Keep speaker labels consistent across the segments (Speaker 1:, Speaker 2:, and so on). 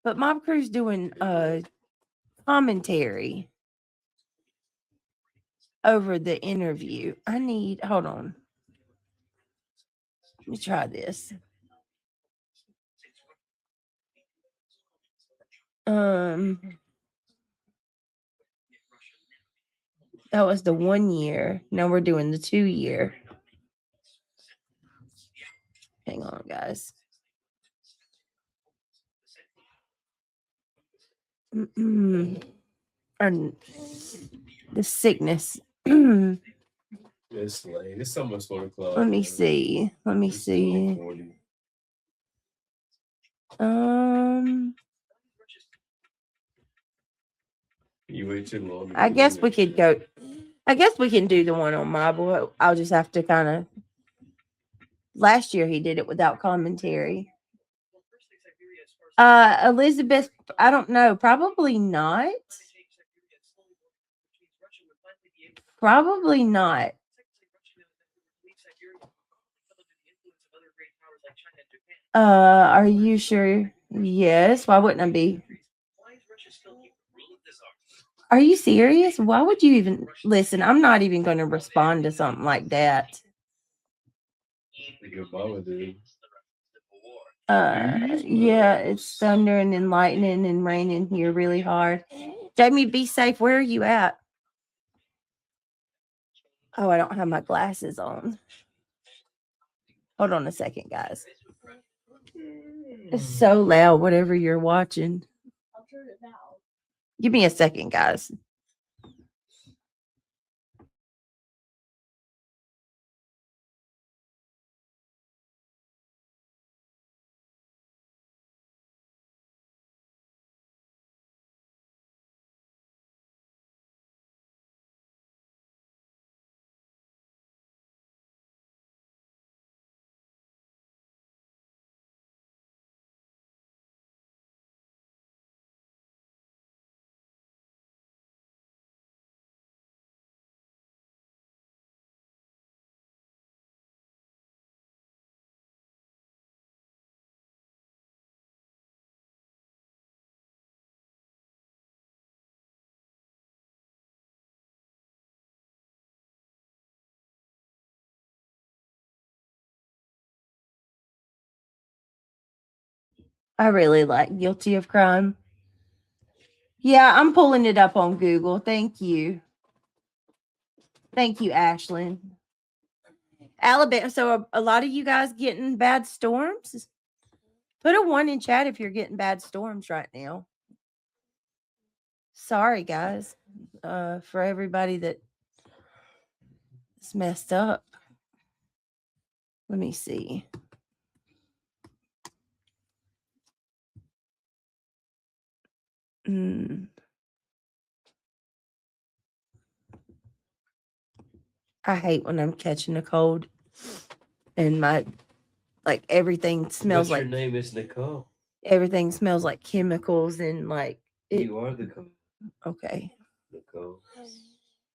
Speaker 1: But Mob Crew's doing commentary over the interview. Hold on. Let me try this. That was the 1 year. Now we're doing the 2 year. Hang on, guys. And the sickness.
Speaker 2: It's late. It's almost 1 o'clock.
Speaker 1: Let me see.
Speaker 2: You wait too long.
Speaker 1: I guess we could go. I guess we can do the one on my boy. I'll just have to kind of. Last year he did it without commentary. Elizabeth, I don't know. Probably not. Probably not. Are you sure? Yes. Why wouldn't I be? Are you serious? Why would you even listen? I'm not even going to respond to something like that.
Speaker 2: Your mama did.
Speaker 1: Yeah, it's thundering and lightning and raining here really hard. Jamie, be safe. Where are you at? Oh, I don't have my glasses on. Hold on a second, guys. It's so loud, whatever you're watching. I'll turn it down. Give me a second, guys. I really like Guilty of Crime. Yeah, I'm pulling it up on Google. Thank you. Thank you, Ashlyn. Alabama. So a lot of you guys getting bad storms? Put a 1 in chat if you're getting bad storms right now. Sorry, guys, for everybody that's messed up. Let me see. I hate when I'm catching a cold and everything smells
Speaker 2: What's your name is Nicole?
Speaker 1: Everything smells like chemicals and
Speaker 2: you are the cold.
Speaker 1: Okay.
Speaker 2: Nicole.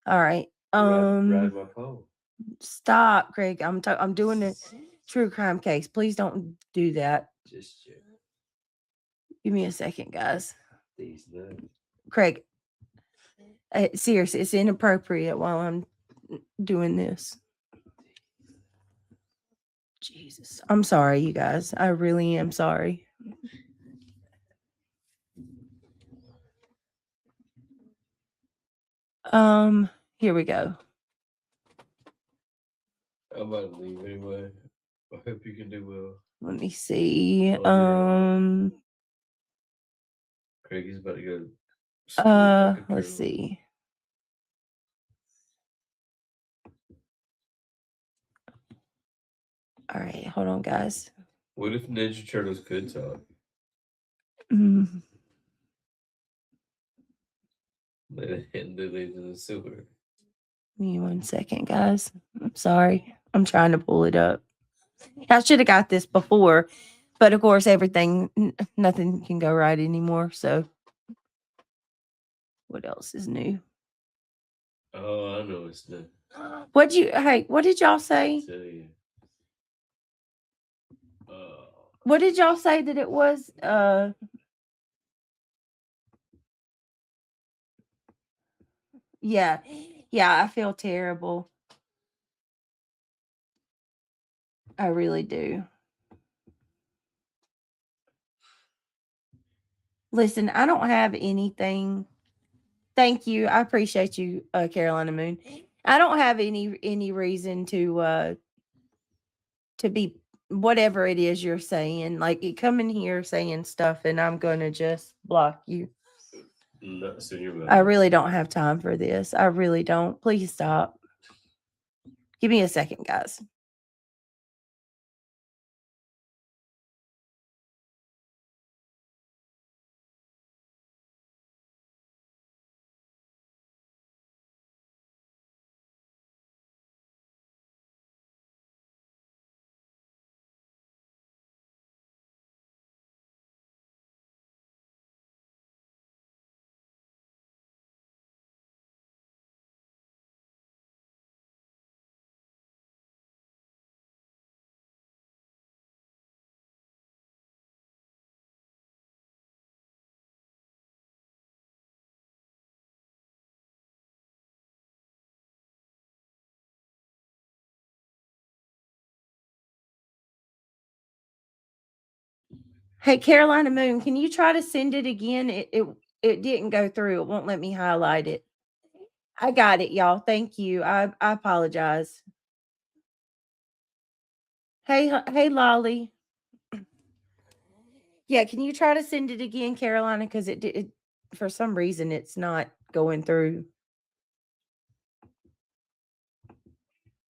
Speaker 1: All right.
Speaker 2: Ride my pole.
Speaker 1: Stop, Craig. I'm doing a true crime case. Please don't do that.
Speaker 2: Just check.
Speaker 1: Give me a second, guys.
Speaker 2: These nuts.
Speaker 1: Craig, seriously, it's inappropriate while I'm doing this. Jesus. I'm sorry, you guys. I really am sorry. Here we go.
Speaker 2: I'm about to leave anyway. I hope you can do well.
Speaker 1: Let me see.
Speaker 2: Craig is about to go.
Speaker 1: Let's see. All right, hold on, guys.
Speaker 2: What if Ninja Turtles could talk? Let it hit the leaves in the sewer.
Speaker 1: Give me 1 second, guys. I'm sorry. I'm trying to pull it up. I should have got this before, but of course, nothing can go right anymore. So, what else is new?
Speaker 2: Oh, I know it's new.
Speaker 1: What did y'all say? What did y'all say that it was? Yeah. Yeah, I feel terrible. I really do. Listen, I don't have anything. Thank you. I appreciate you, Carolina Moon. I don't have any reason to be whatever it is you're saying. Like you come in here saying stuff and I'm gonna just block you.
Speaker 2: No, so you're
Speaker 1: I really don't have time for this. I really don't. Please stop. Give me a second, guys. Hey, Carolina Moon, can you try to send it again? It didn't go through. It won't let me highlight it. I got it, y'all. Thank you. I apologize. Hey, Lolly. Yeah, can you try to send it again, Carolina? Because it for some reason it's not going through.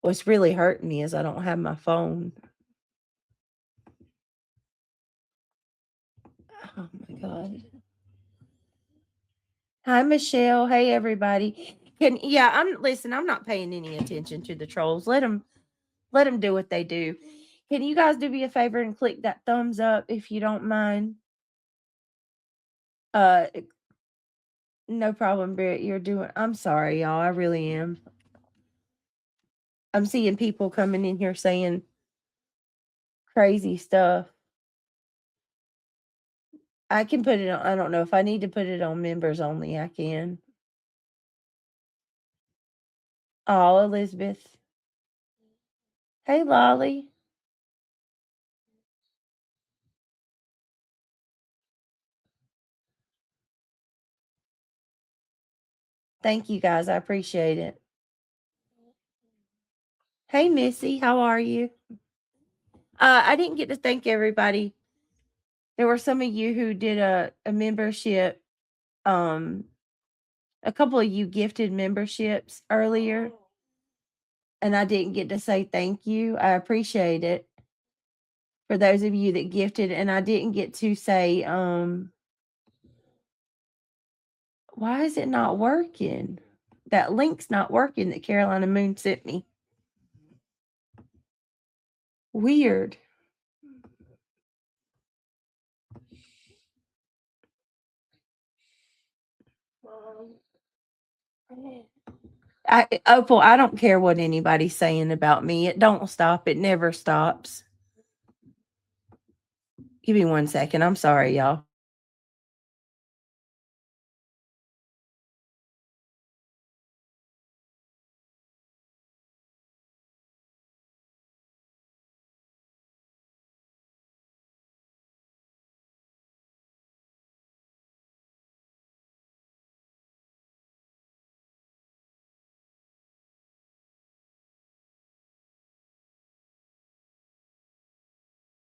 Speaker 1: What's really hurting me is I don't have my phone. Oh my god. Hi, Michelle. Hey, everybody. I'm not paying any attention to the trolls. Let them do what they do. Can you guys do me a favor and click that thumbs up if you don't mind? Uh, no problem, Britt. I'm sorry, y'all. I really am. I'm seeing people coming in here saying crazy stuff. I can put it on. I don't know if I need to put it on members only. I can. Oh, Elizabeth. Hey, Lolly. Thank you guys. I appreciate it. Hey, Missy. How are you? I didn't get to thank everybody. There were some of you who did a membership. Um, a couple of you gifted memberships earlier, and I didn't get to say thank you. I appreciate it for those of you that gifted, and I didn't get to say, why is it not working? That link's not working that Carolina Moon sent me. Weird. Opal, I don't care what anybody's saying about me. It don't stop. It never stops. Give me 1 second. I'm sorry, y'all.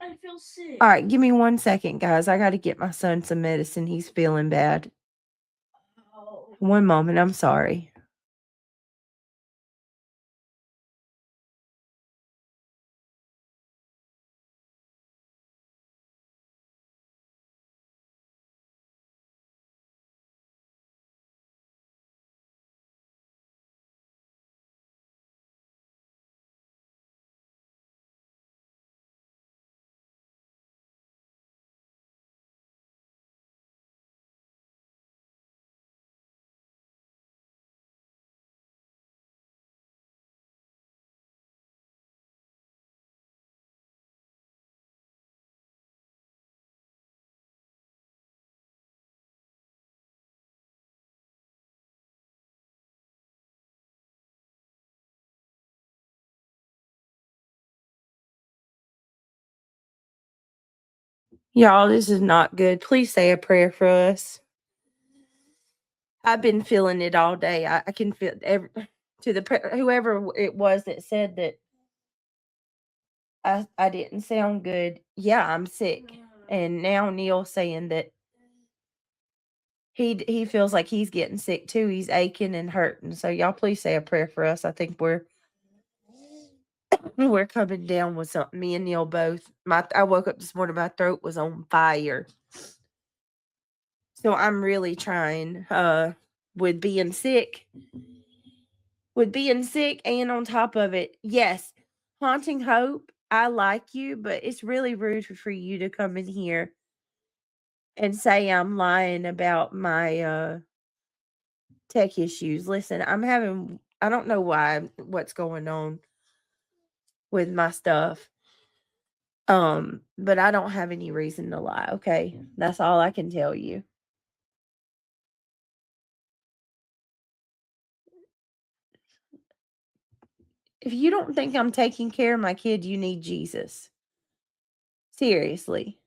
Speaker 3: I feel sick.
Speaker 1: All right, give me 1 second, guys. I got to get my son some medicine. He's feeling bad.
Speaker 3: Oh.
Speaker 1: 1 moment. I'm sorry. Y'all, this is not good. Please say a prayer for us. I've been feeling it all day. I can feel whoever it was that said that I didn't sound good. Yeah, I'm sick. And now Neil's saying that he feels like he's getting sick too. He's aching and hurting. So y'all please say a prayer for us. I think we're coming down with something. Me and Neil both. I woke up this morning, my throat was on fire. So I'm really trying with being sick. And on top of it, yes, Haunting Hope, I like you, but it's really rude for you to come in here and say I'm lying about my tech issues. Listen, I don't know what's going on with my stuff. But I don't have any reason to lie, okay? That's all I can tell you. If you don't think I'm taking care of my kid, you need Jesus. Seriously.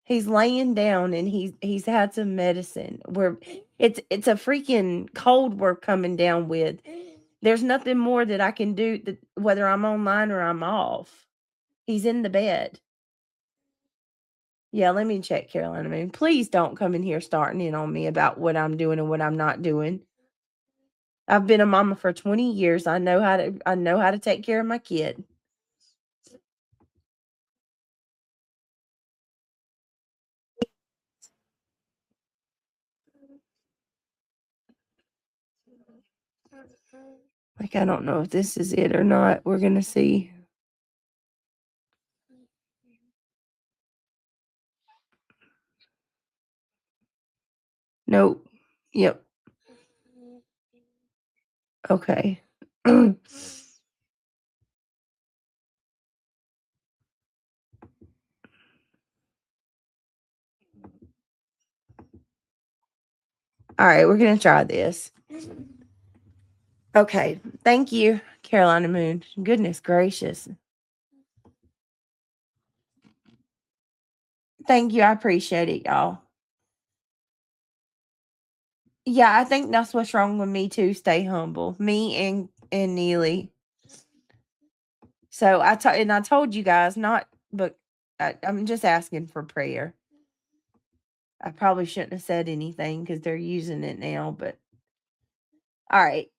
Speaker 1: He's laying down and he's had some medicine. It's a freaking cold we're coming down with. There's nothing more that I can do whether I'm online or I'm off. He's in the bed. Yeah, let me check, Carolina. I mean, please don't come in here starting in on me about what I'm doing and what I'm not doing. I've been a mama for 20 years. I know how to take care of my kid. Like, I don't know if this is it or not. We're going to see. Nope. Yep. Okay. All right, we're going to try this. Okay. Thank you, Carolina Moon. Goodness gracious. Thank you. I appreciate it, y'all. Yeah, I think that's what's wrong with me too. Stay humble. Me and Neely. So I told you guys but I'm just asking for prayer. I probably shouldn't have said anything because they're using it now, but all right.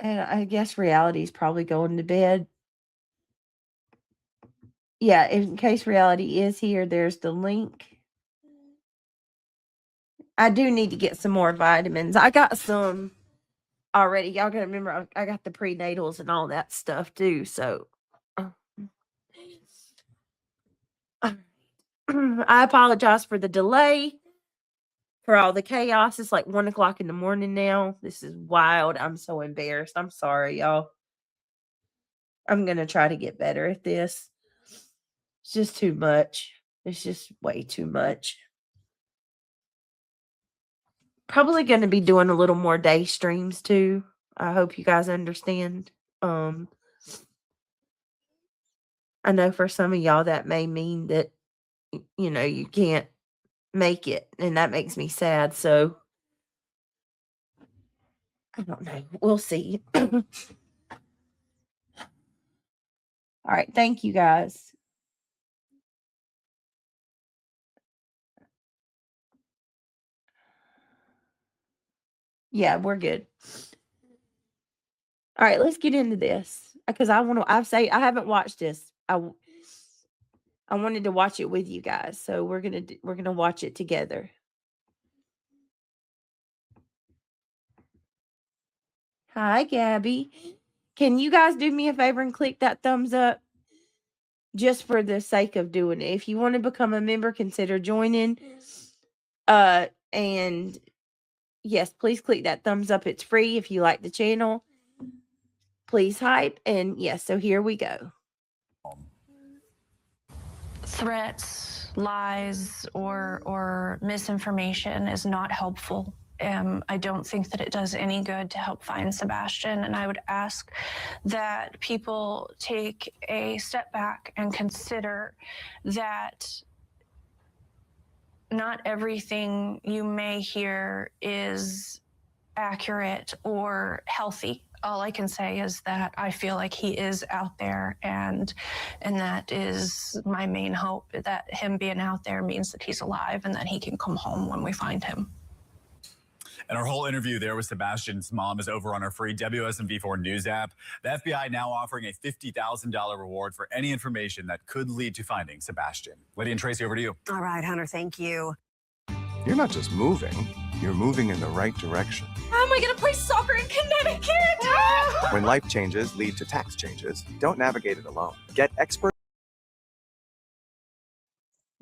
Speaker 1: And I guess reality is probably going to bed. Yeah, in case reality is here, there's the link. I do need to get some more vitamins. I got some already. Y'all gotta remember I got the prenatals and all that stuff too. So I apologize for the delay, for all the chaos. It's like 1 o'clock in the morning now. This is wild. I'm so embarrassed. I'm sorry, y'all. I'm gonna try to get better at this. It's just too much. It's just way too much. Probably gonna be doing a little more day streams too. I hope you guys understand. I know for some of y'all that may mean that you can't make it, and that makes me sad. So I don't know. We'll see. All right. Thank you guys. Yeah, we're good. All right, let's get into this because I haven't watched this. I wanted to watch it with you guys, so we're gonna watch it together. Hi, Gabby. Can you guys do me a favor and click that thumbs up? Just for the sake of doing it. If you want to become a member, consider joining. And yes, please click that thumbs up. It's free if you like the channel. Please hype. And yes, so here we go.
Speaker 4: Threats, lies, or misinformation is not helpful. I don't think that it does any good to help find Sebastian. And I would ask that people take a step back and consider that not everything you may hear is accurate or healthy. All I can say is that I feel like he is out there, and that is my main hope, that him being out there means that he's alive and that he can come home when we find him.
Speaker 5: And our whole interview there with Sebastian's mom is over on our free WSMV4 News app. The FBI now offering a $50,000 reward for any information that could lead to finding Sebastian. Lydia and Tracy, over to you.
Speaker 6: All right, Hunter, thank you.
Speaker 7: You're not just moving, you're moving in the right direction.
Speaker 3: How am I gonna play soccer in Connecticut?
Speaker 7: When life changes lead to tax changes, don't navigate it alone. Get expert.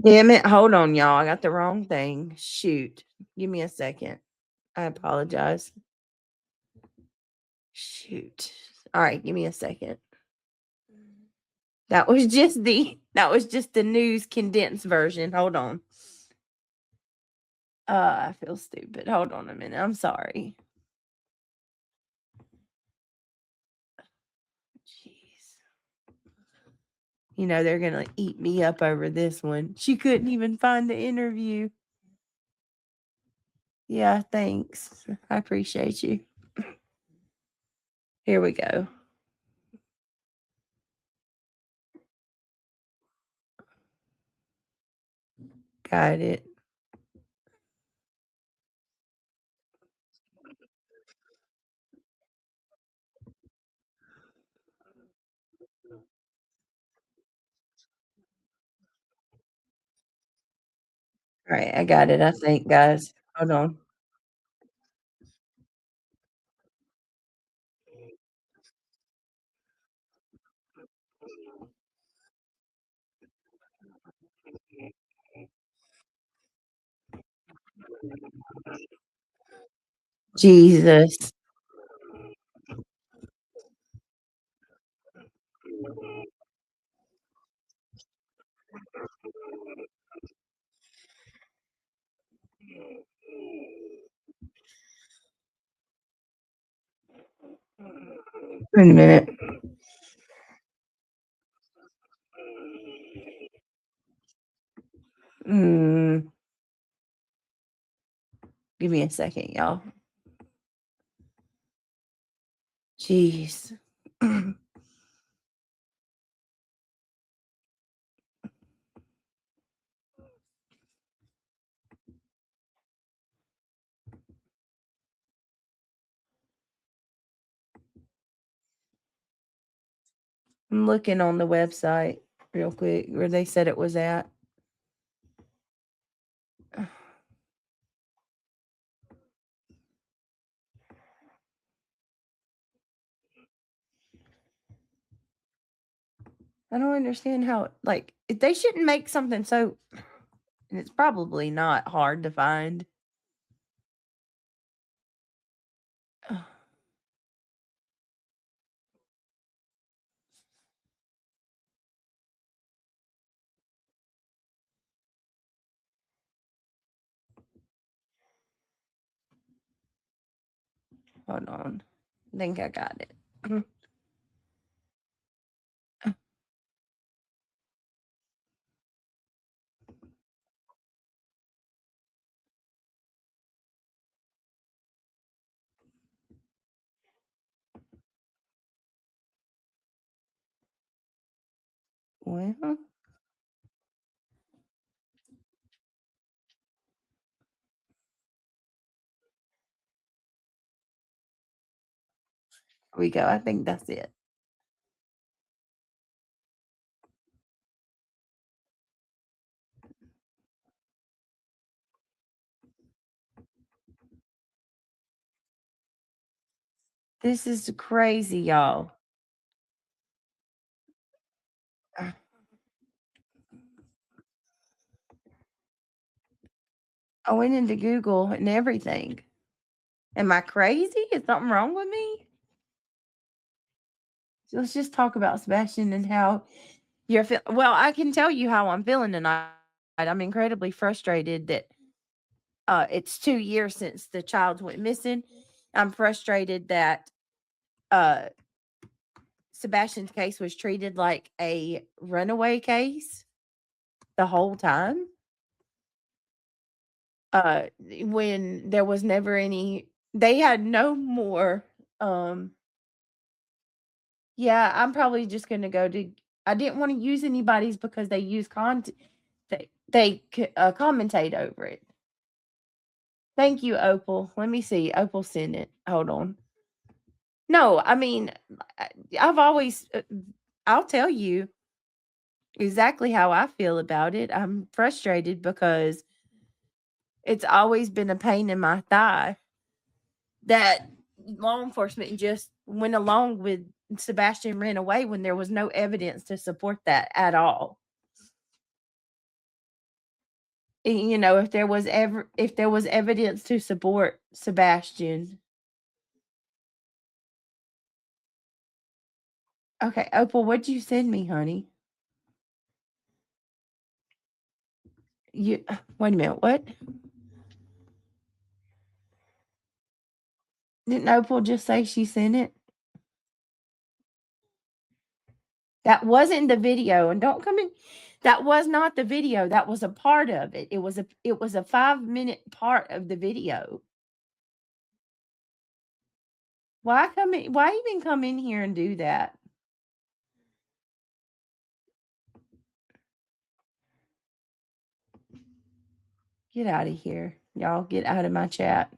Speaker 1: Damn it. Hold on, y'all. I got the wrong thing. Shoot. Give me a second. I apologize. Shoot. All right, give me a second. That was just the news condensed version. Hold on. I feel stupid. Hold on a minute. I'm sorry. Jeez. You know, they're going to eat me up over this one. She couldn't even find the interview. Yeah, thanks. I appreciate you. Here we go. Got it. All right, I got it, I think, guys. Hold on. Jesus. Wait a minute. Mm, give me a second, y'all. Jeez. I'm looking on the website real quick where they said it was at. I don't understand how, like, they shouldn't make something so, and it's probably not hard to find. Hold on. I think I got it. Well, here we go. I think that's it. This is crazy, y'all. I went into Google and everything. Am I crazy? Is something wrong with me? So let's just talk about Sebastian and how you're feeling. Well, I can tell you how I'm feeling tonight. I'm incredibly frustrated that It's 2 years since the child went missing. I'm frustrated that Sebastian's case was treated like a runaway case the whole time. When there was never any, they had no more. Yeah, I'm probably just gonna go to. I didn't want to use anybody's because they use content. They commentate over it. Thank you, Opal. Let me see. Opal sent it. Hold on. No, I mean, I've always. I'll tell you exactly how I feel about it. I'm frustrated because it's always been a pain in my thigh that law enforcement just went along with Sebastian ran away when there was no evidence to support that at all. You know, if there was evidence to support Sebastian. Okay, Opal, what'd you send me, honey? You wait a minute, what? Didn't Opal just say she sent it? That wasn't the video, and don't come in. That was not the video. That was a part of it. It was a 5-minute part of the video. Why even come in here and do that? Get out of here. Y'all get out of my chat.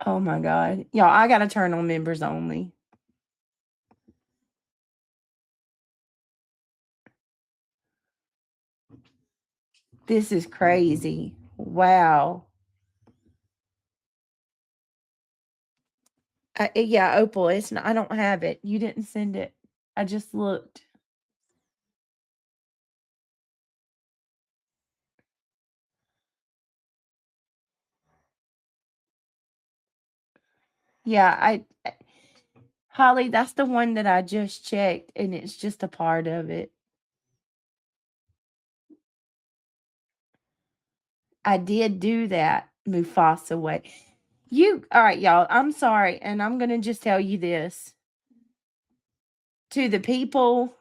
Speaker 1: Oh my God. Y'all, I gotta turn on members only. This is crazy. Wow. Yeah, Opal, it's not, I don't have it. You didn't send it. I just looked. Yeah, Holly, that's the one that I just checked, and it's just a part of it. I did do that, Mufasa way. All right, y'all. I'm sorry, and I'm gonna just tell you this to the people.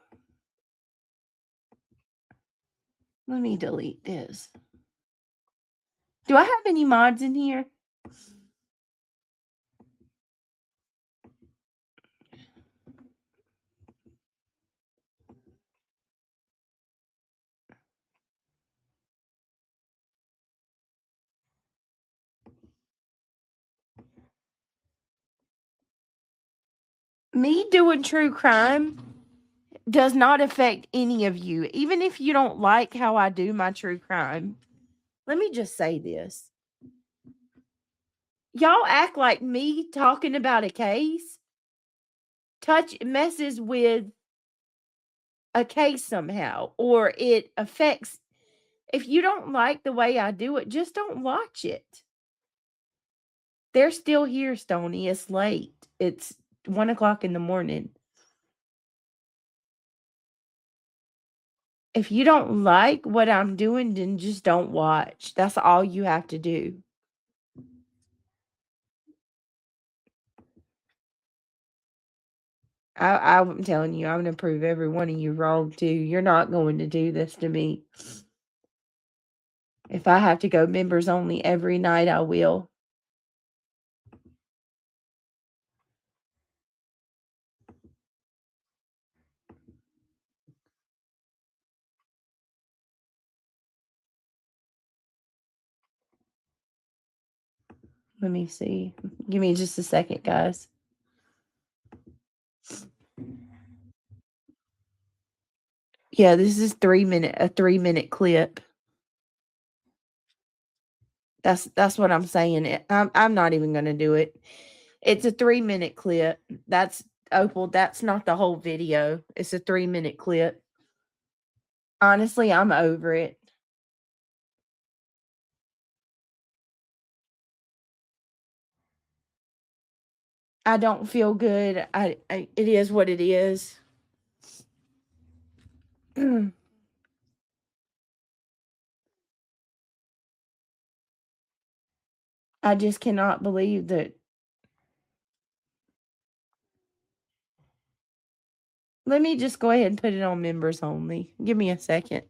Speaker 1: Let me delete this. Do I have any mods in here? Me doing true crime does not affect any of you, even if you don't like how I do my true crime. Let me just say this. Y'all act like me talking about a case messes with a case somehow, or it affects. If you don't like the way I do it, just don't watch it. They're still here, Stony. It's late. It's 1:00 in the morning. If you don't like what I'm doing, then just don't watch. That's all you have to do. I'm telling you, I'm going to prove every one of you wrong too. You're not going to do this to me. If I have to go members only every night, I will. Let me see. Give me just a second, guys. Yeah, this is a 3-minute clip. That's what I'm saying. I'm not even going to do it. It's a 3-minute clip. That's Opal. That's not the whole video. It's a 3-minute clip. Honestly, I'm over it. I don't feel good. It is what it is. I just cannot believe that. Let me just go ahead and put it on members only. Give me a second.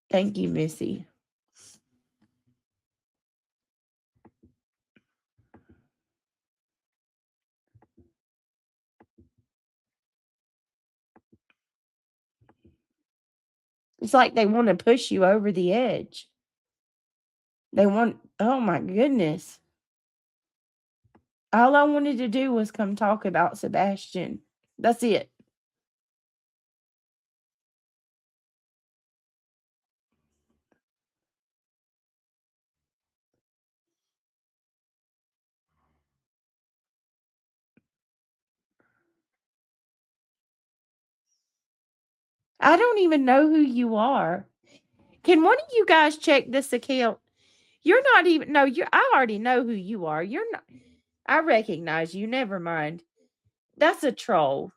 Speaker 1: Thank you, Missy. It's like they want to push you over the edge. They want, oh my goodness. All I wanted to do was come talk about Sebastian. That's it. I don't even know who you are. Can one of you guys check this account? You're not even, no, I already know who you are. You're not, I recognize you. Never mind. That's a troll.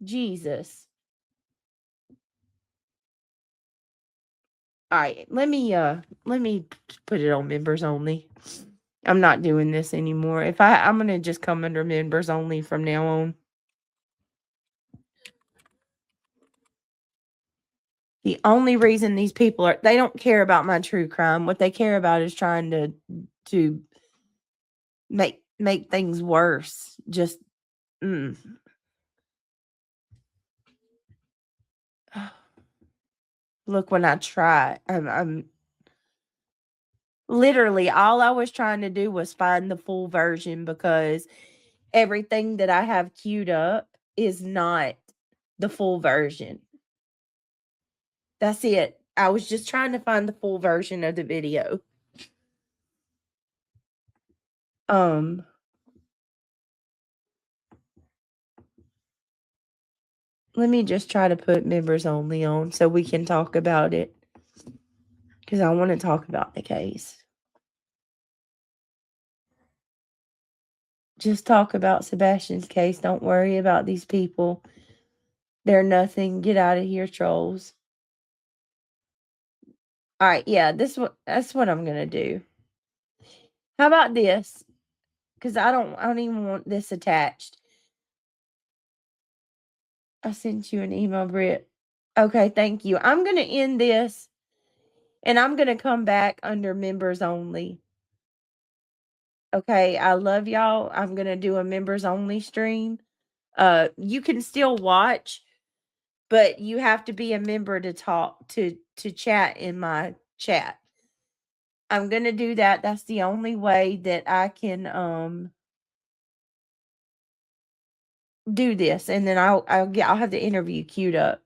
Speaker 1: Jesus. All right, let me put it on members only. I'm not doing this anymore. I'm gonna just come under members only from now on. The only reason these people they don't care about my true crime. What they care about is trying to make things worse. Just look, when I try, I'm literally all I was trying to do was find the full version because everything that I have queued up is not the full version. That's it. I was just trying to find the full version of the video. Let me just try to put members only on so we can talk about it. Because I want to talk about the case. Just talk about Sebastian's case. Don't worry about these people. They're nothing. Get out of here, trolls. All right, yeah, that's what I'm gonna do. How about this? Because I don't even want this attached. I sent you an email, Britt. Okay, thank you. I'm gonna end this, and I'm gonna come back under members only. Okay, I love y'all. I'm gonna do a members only stream. You can still watch, but you have to be a member to talk to chat in my chat. I'm gonna do that. That's the only way that I can do this, and then I'll have the interview queued up.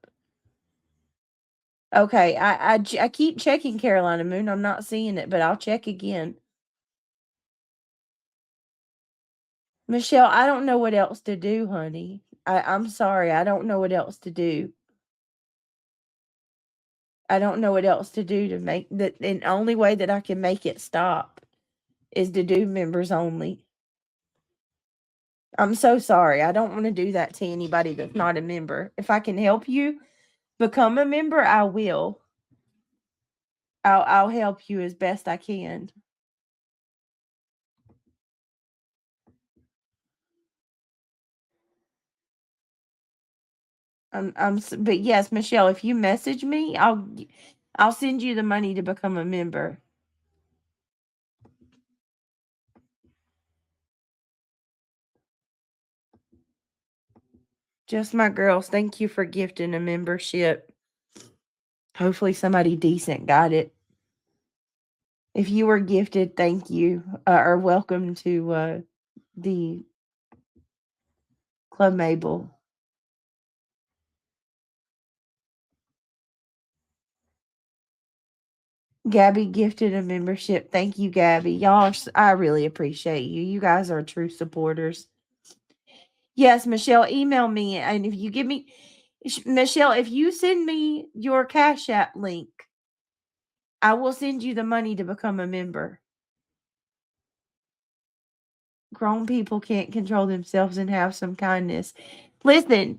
Speaker 1: Okay, I keep checking Carolina Moon. I'm not seeing it, but I'll check again. Michelle, I don't know what else to do, honey. I'm sorry. I don't know what else to do. I don't know what else to do to make that. The only way that I can make it stop is to do members only. I'm so sorry. I don't want to do that to anybody that's not a member. If I can help you become a member, I will. I'll help you as best I can. But yes, Michelle, if you message me, I'll send you the money to become a member. Just my girls, thank you for gifting a membership. Hopefully somebody decent got it. If you were gifted, thank you. Or welcome to the Club Mabel. Gabby gifted a membership. Thank you, Gabby. Y'all, I really appreciate you. You guys are true supporters. Yes, Michelle, email me. And if you give me, Michelle, if you send me your Cash App link, I will send you the money to become a member. grown people can't control themselves and have some kindness. Listen,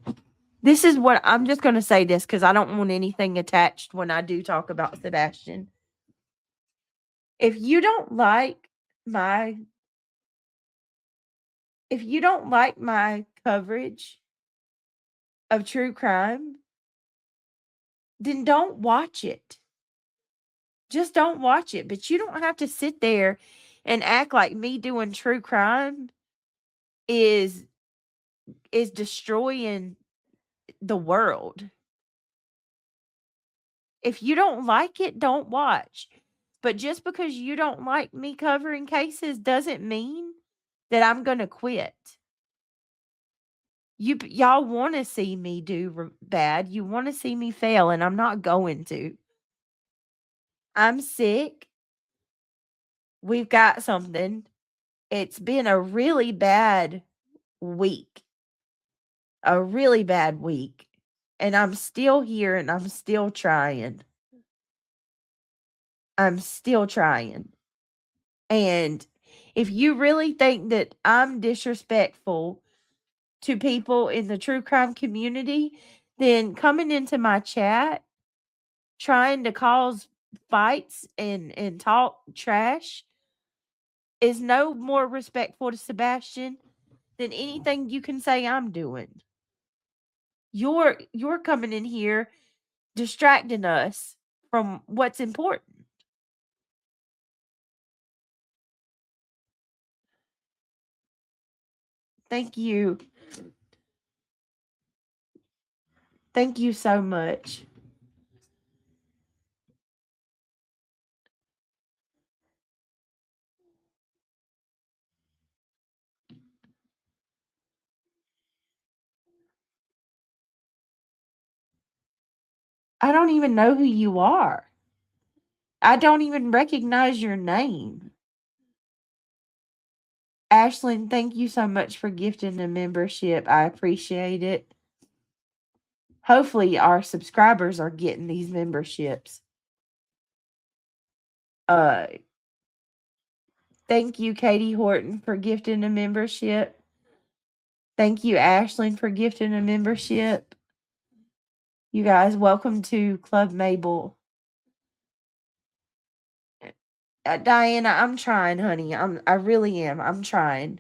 Speaker 1: this is what I'm just going to say this because I don't want anything attached when I do talk about Sebastian. If you don't like my coverage of true crime, then don't watch it. Just don't watch it. But you don't have to sit there and act like me doing true crime is destroying the world. If you don't like it, don't watch. But just because you don't like me covering cases doesn't mean that I'm going to quit. Y'all want to see me do bad. You want to see me fail, and I'm not going to. I'm sick. We've got something. It's been a really bad week. A really bad week. And I'm still here and I'm still trying. I'm still trying. And if you really think that I'm disrespectful to people in the true crime community, then coming into my chat, trying to cause fights and talk trash is no more respectful to Sebastian than anything you can say I'm doing. You're coming in here distracting us from what's important. Thank you. Thank you so much. I don't even know who you are. I don't even recognize your name. Ashlyn, thank you so much for gifting the membership. I appreciate it. Hopefully our subscribers are getting these memberships. Thank you, Katie Horton, for gifting a membership. Thank you, Ashlyn, for gifting a membership. You guys, welcome to Club Mabel. Diana, I'm trying, honey. I really am. I'm trying.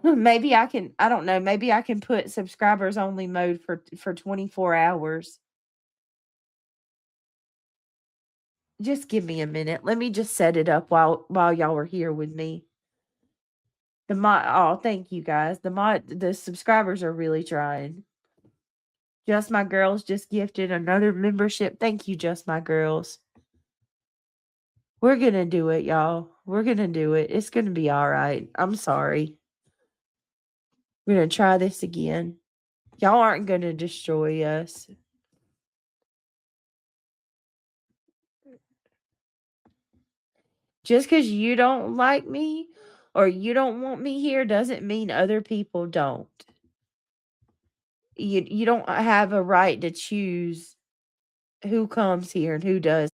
Speaker 1: Maybe I can, I don't know, maybe I can put subscribers only mode for 24 hours. Just give me a minute. Let me just set it up while y'all are here with me. Thank you guys. The subscribers are really trying. Just My Girls just gifted another membership. Thank you, Just My Girls. We're gonna do it, y'all. We're gonna do it. It's gonna be all right. I'm sorry. We're gonna try this again. Y'all aren't gonna destroy us. Just because you don't like me or you don't want me here doesn't mean other people don't. You don't have a right to choose who comes here and who does.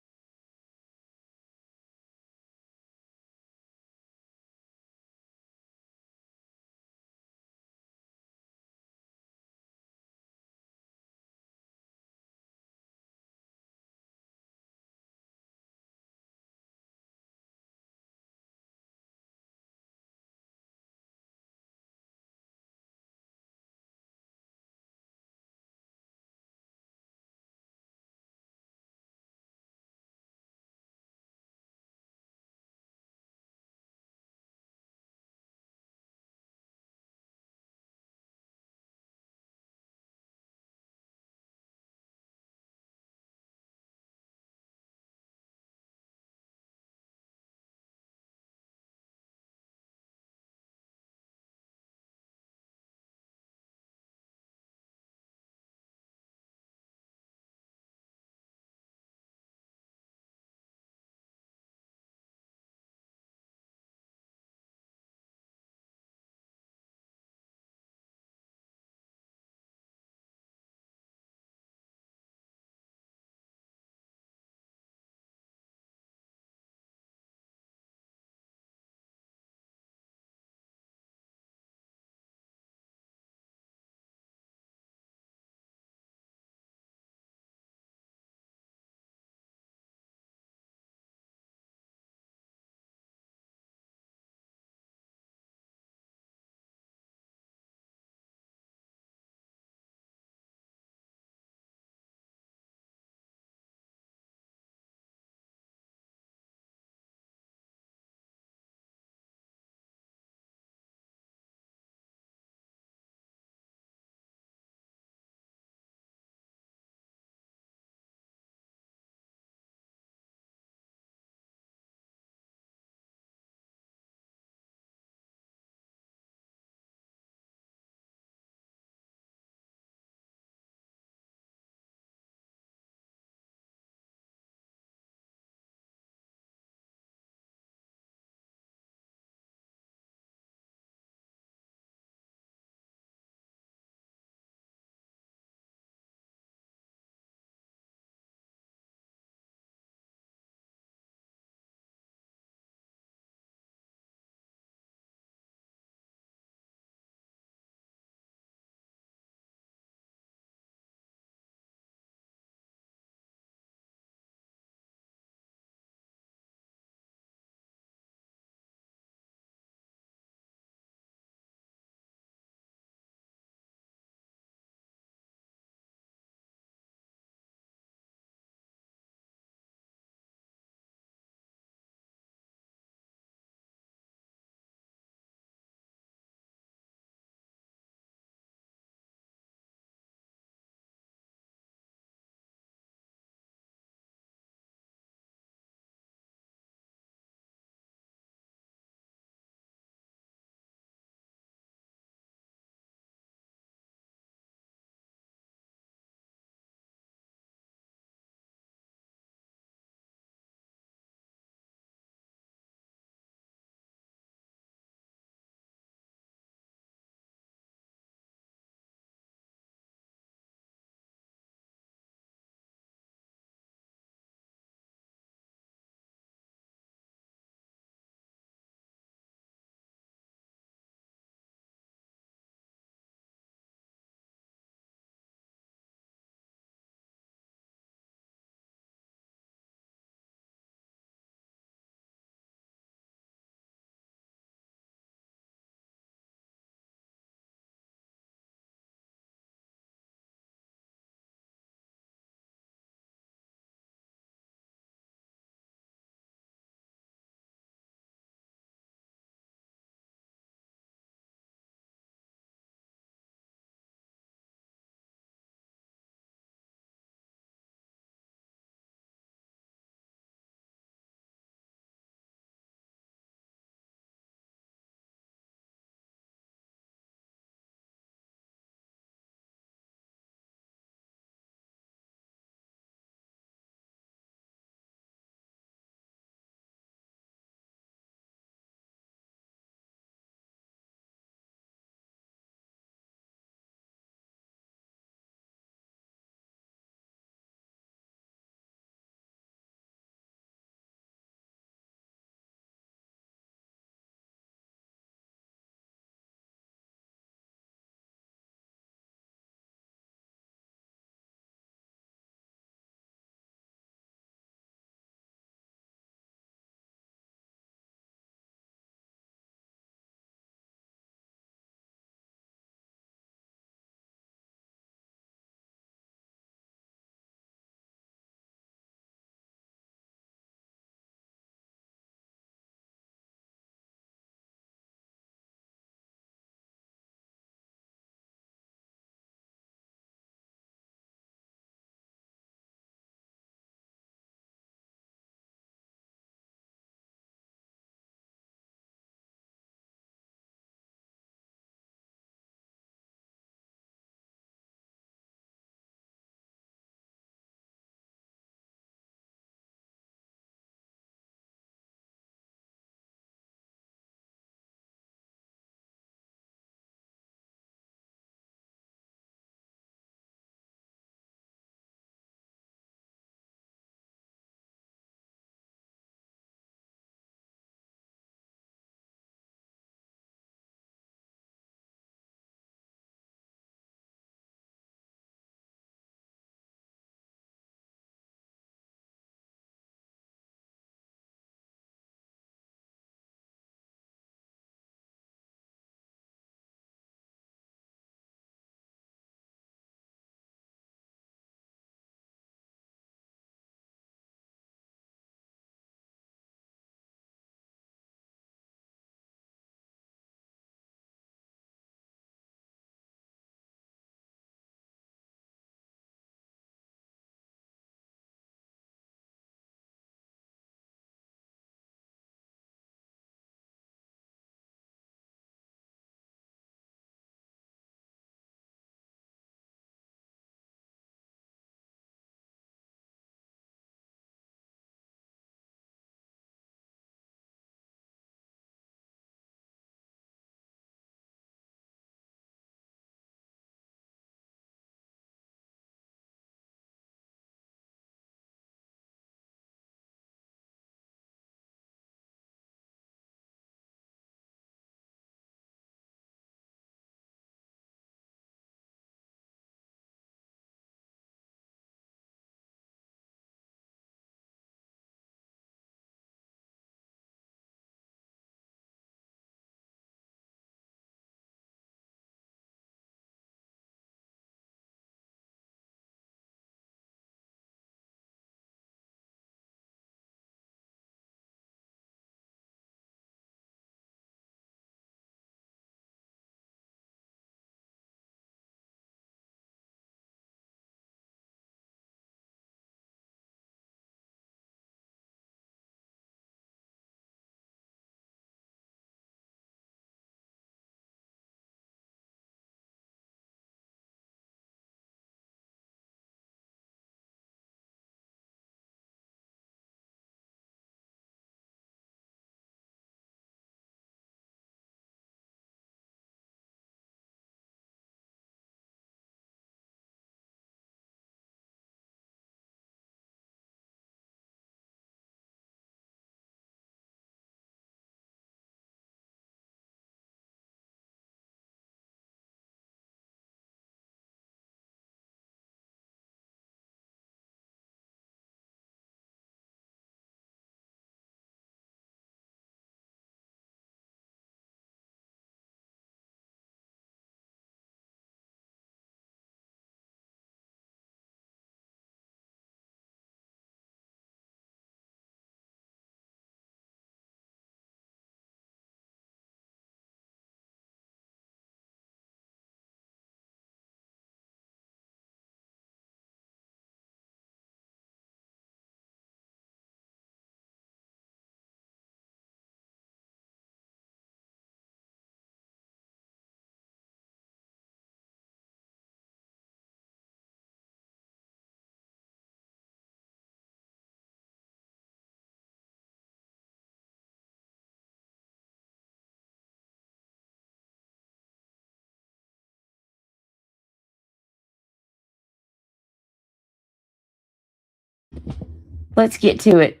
Speaker 1: Let's get to it.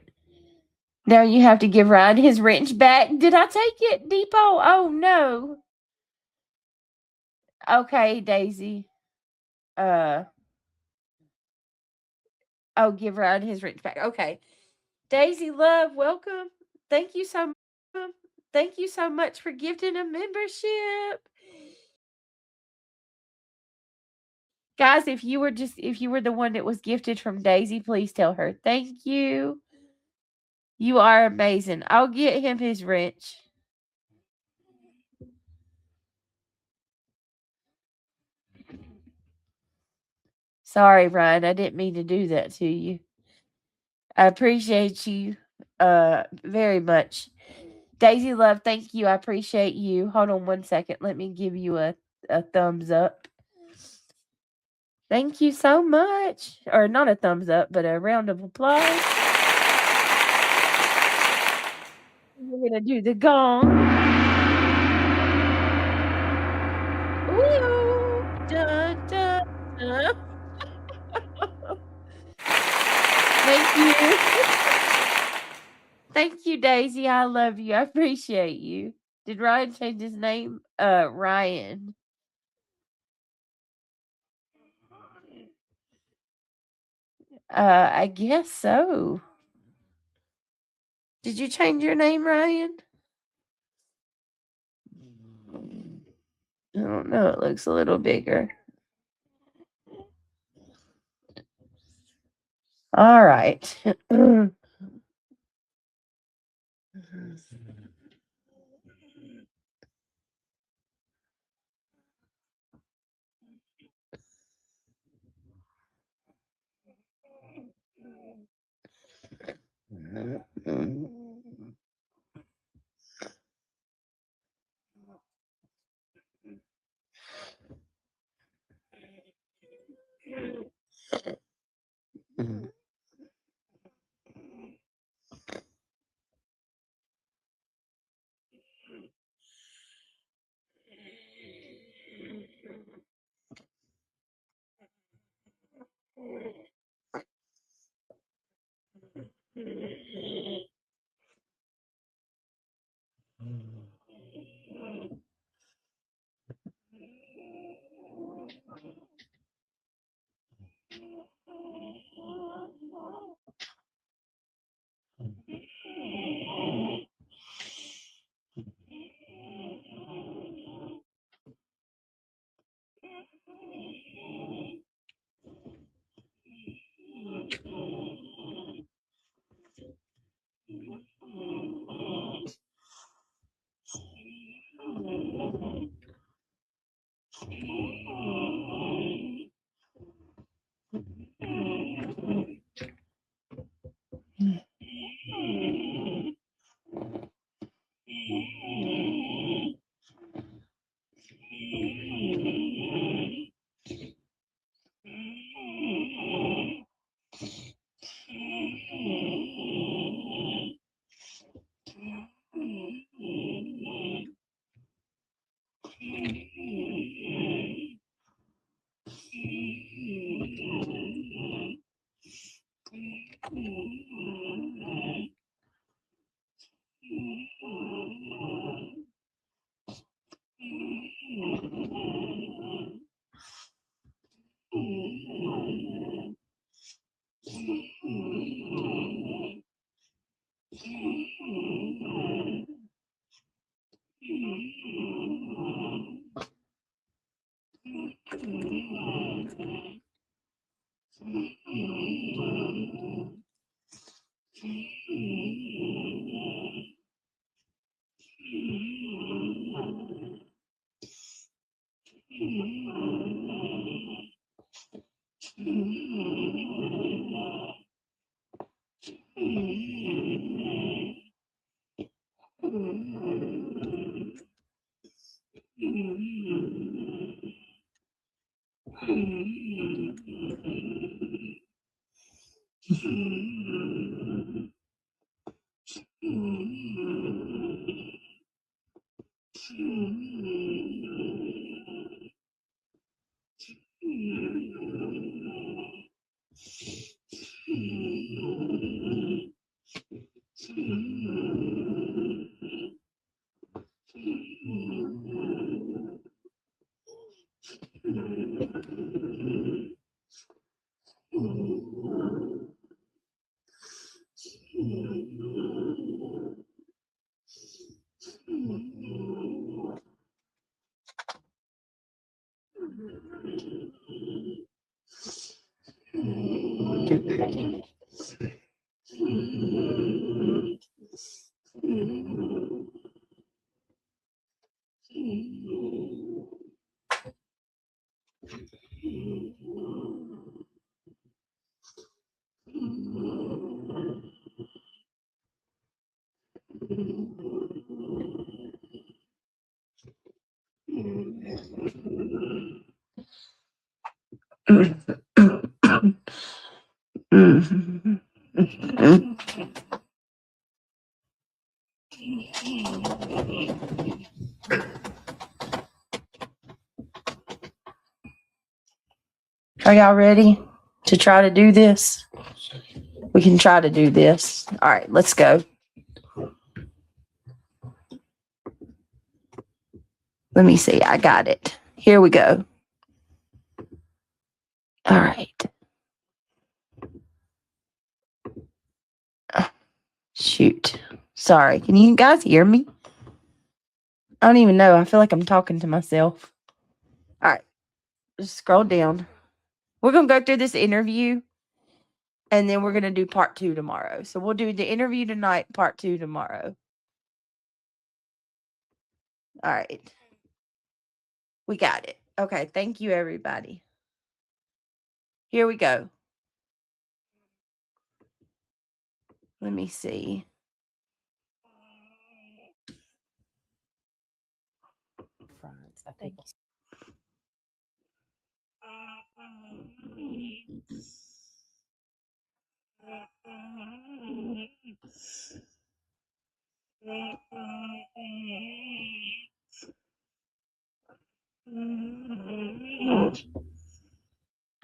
Speaker 1: Now you have to give Ryan his wrench back. Did I take it, Depot? Oh no. Okay, Daisy. Give Ryan his wrench back. Okay. Daisy Love, welcome. Thank you so much. Thank you so much for gifting a membership. Guys, if you were the one that was gifted from Daisy, please tell her thank you. You are amazing. I'll get him his wrench. Sorry, Ryan. I didn't mean to do that to you. I appreciate you very much. Daisy Love, thank you. I appreciate you. Hold on one second. Let me give you a thumbs up. Thank you so much. Or not a thumbs up, but a round of applause. We're going to do the gong. Ooh. Dun, dun, dun. Thank you. Thank you, Daisy. I love you. I appreciate you. Did Ryan change his name? Ryan. I guess so. Did you change your name, Ryan? I don't know. It looks a little bigger. All right. Are y'all ready to try to do this? We can try to do this. All right, let's go. Let me see. I got it. Here we go. All right. Shoot. Sorry. Can you guys hear me? I don't even know. I feel like I'm talking to myself. All right. Just scroll down. We're going to go through this interview and then we're going to do part 2 tomorrow. So we'll do the interview tonight, part 2 tomorrow. All right. We got it. Okay. Thank you, everybody. Here we go. Let me see.
Speaker 6: I think.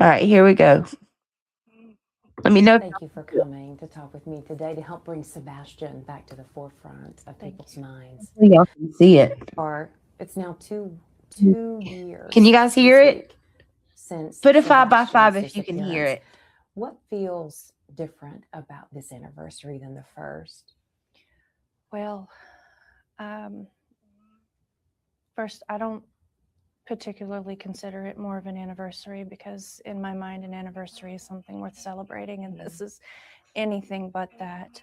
Speaker 1: All right, here we go. Let me know.
Speaker 6: Thank you for coming to talk with me today to help bring Sebastian back to the forefront of people's minds.
Speaker 1: Y'all can see it.
Speaker 6: It's now two years.
Speaker 1: Can you guys hear
Speaker 6: this
Speaker 1: it?
Speaker 6: week Since
Speaker 1: Put a 5x5
Speaker 6: Sebastian's
Speaker 1: if you can hear
Speaker 6: disappearance.
Speaker 1: it.
Speaker 6: What feels different about this anniversary than the first?
Speaker 4: Well, first, I don't particularly consider it more of an anniversary because in my mind, an anniversary is something worth celebrating, and this is anything but that.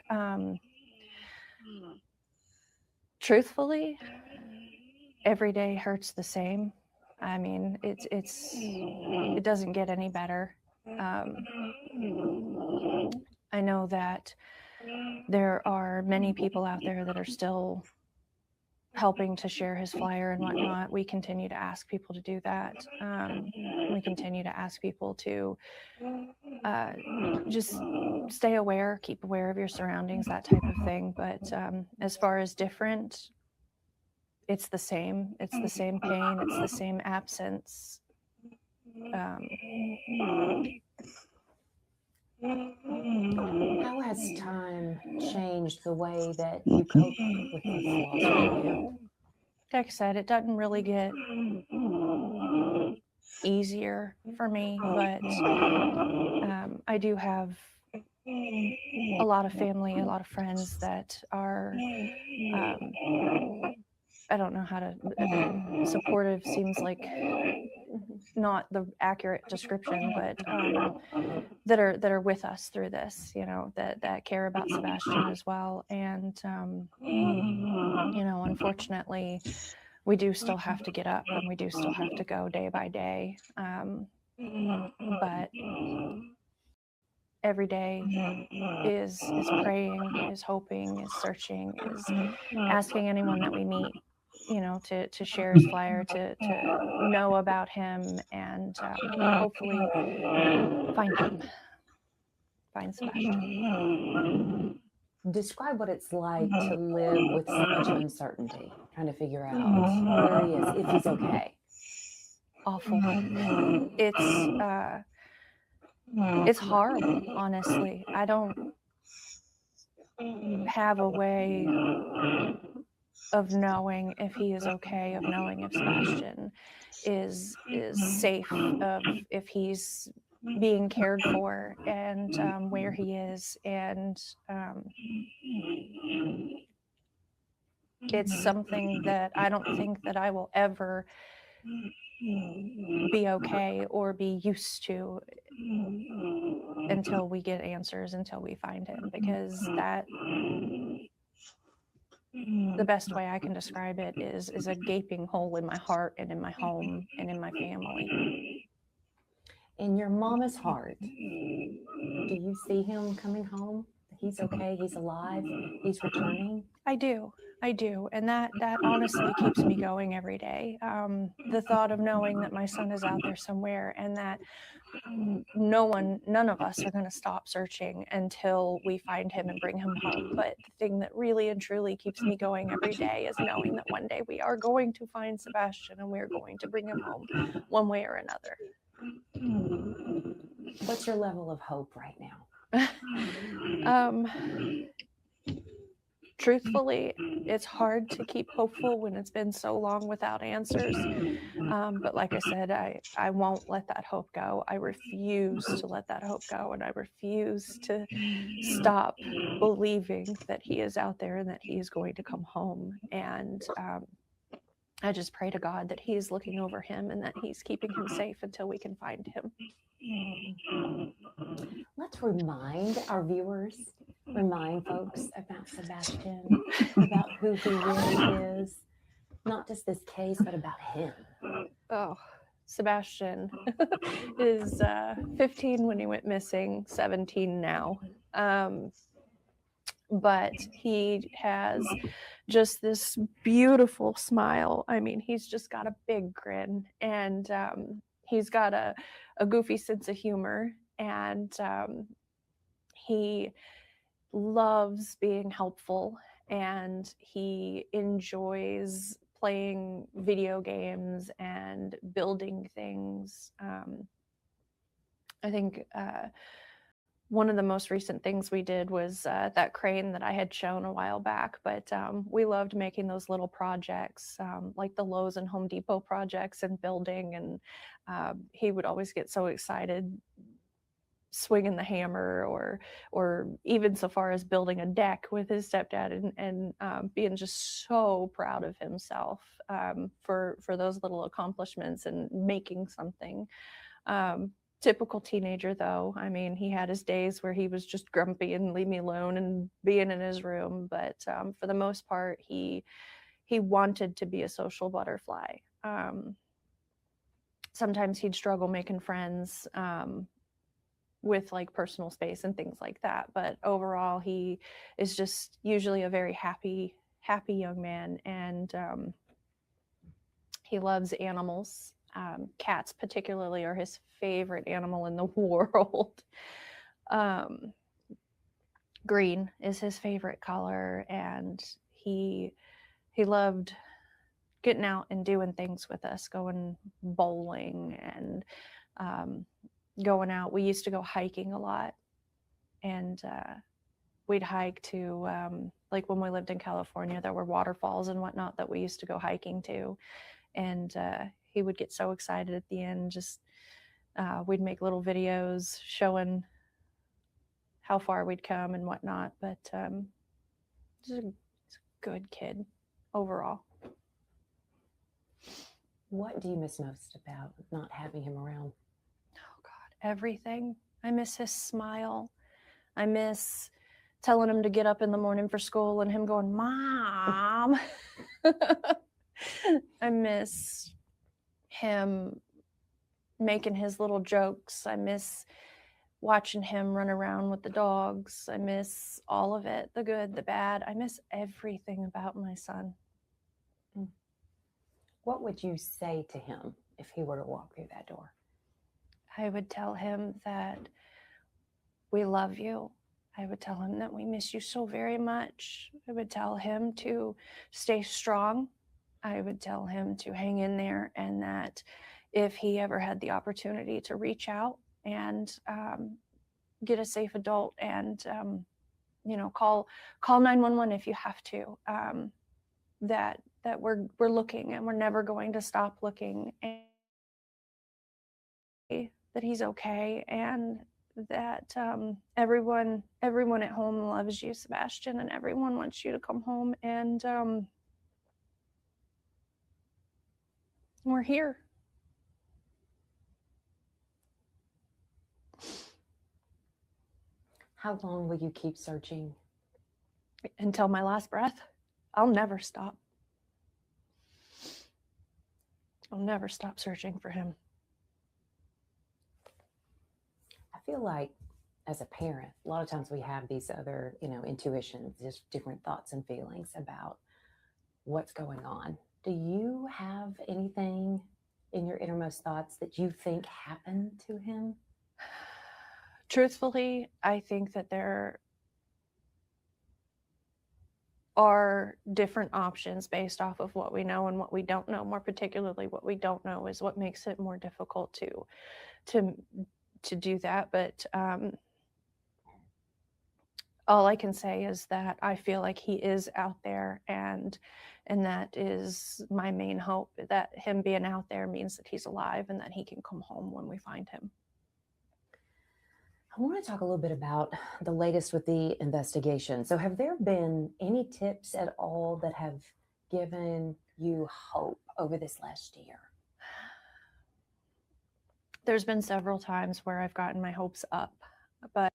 Speaker 4: Truthfully, every day hurts the same. I mean, it doesn't get any better. I know that there are many people out there that are still helping to share his flyer and whatnot. We continue to ask people to do that. We continue to ask people to just stay aware, keep aware of your surroundings, that type of thing. But as far as different, it's the same. It's the same pain. It's the same absence.
Speaker 6: How has time changed the way that you cope with this loss for you?
Speaker 4: Like I said, it doesn't really get easier for me, but I do have a lot of family, a lot of friends that are, I don't know how to, supportive seems like not the accurate description, but that are with us through this, that care about Sebastian as well. And, unfortunately, we do still have to get up and we do still have to go day by day. But every day is praying, is hoping, is searching, is asking anyone that we meet, to share his flyer, to know about him, and hopefully find Sebastian.
Speaker 6: Describe what it's like to live with so much uncertainty, trying to figure out where he is, if he's okay.
Speaker 4: Awful. It's It's horrible, honestly. I don't have a way of knowing if he is okay, of knowing if Sebastian is safe, of if he's being cared for, and where he is. And it's something that I don't think that I will ever be okay or be used to until we get answers, until we find him, because that, the best way I can describe it is a gaping hole in my heart and in my home and in my family.
Speaker 6: In your mama's heart, do you see him coming home? He's okay, he's alive, he's returning?
Speaker 4: I do. And that honestly keeps me going every day. The thought of knowing that my son is out there somewhere, and that none of us are going to stop searching until we find him and bring him home. But the thing that really and truly keeps me going every day is knowing that one day we are going to find Sebastian and we're going to bring him home one way or another.
Speaker 6: What's your level of hope right now?
Speaker 4: Truthfully, it's hard to keep hopeful when it's been so long without answers. But like I said, I won't let that hope go. I refuse to let that hope go, and I refuse to stop believing that he is out there and that he is going to come home. And I just pray to God that he is looking over him and that he's keeping him safe until we can find him.
Speaker 6: Let's remind our viewers, remind folks about Sebastian, about who he really is. Not just this case, but about him.
Speaker 4: Oh, Sebastian is 15 when he went missing, 17 now. But he has just this beautiful smile. I mean, he's just got a big grin, and he's got a goofy sense of humor, and he loves being helpful, and he enjoys playing video games and building things. I think one of the most recent things we did was that crane that I had shown a while back, but we loved making those little projects, like the Lowe's and Home Depot projects and building, and he would always get so excited swinging the hammer, or even so far as building a deck with his stepdad, and being just so proud of himself for those little accomplishments and making something. Typical teenager, though. I mean, he had his days where he was just grumpy and leave me alone and being in his room, but for the most part, he wanted to be a social butterfly. Sometimes he'd struggle making friends with like personal space and things like that, but overall he is just usually a very happy young man, and he loves animals. Cats particularly are his favorite animal in the world. Green is his favorite color, and he loved getting out and doing things with us, going bowling and going out. We used to go hiking a lot, and we'd hike to like when we lived in California, there were waterfalls and whatnot that we used to go hiking to, and he would get so excited at the end. Just we'd make little videos showing how far we'd come and whatnot, but just a good kid overall.
Speaker 6: What do you miss most about not having him around?
Speaker 4: Oh God, everything. I miss his smile. I miss telling him to get up in the morning for school and him going, "Mom." I miss him making his little jokes. I miss watching him run around with the dogs. I miss all of it, the good, the bad. I miss everything about my son.
Speaker 6: What would you say to him if he were to walk through that door?
Speaker 4: I would tell him that we love you. I would tell him that we miss you so very much. I would tell him to stay strong. I would tell him to hang in there, and that if he ever had the opportunity to reach out and get a safe adult, and call 911 if you have to. That we're looking, and we're never going to stop looking, and that he's okay, and that everyone at home loves you, Sebastian, and everyone wants you to come home, and we're here.
Speaker 6: How long will you keep searching?
Speaker 4: Until my last breath. I'll never stop. I'll never stop searching for him.
Speaker 6: I feel like as a parent, a lot of times we have these other, intuitions, just different thoughts and feelings about what's going on. Do you have anything in your innermost thoughts that you think happened to him?
Speaker 4: Truthfully, I think that there are different options based off of what we know and what we don't know. More particularly, what we don't know is what makes it more difficult to do that. But all I can say is that I feel like he is out there, and that is my main hope. That him being out there means that he's alive and that he can come home when we find him.
Speaker 6: I want to talk a little bit about the latest with the investigation. So have there been any tips at all that have given you hope over this last year?
Speaker 4: There's been several times where I've gotten my hopes up, but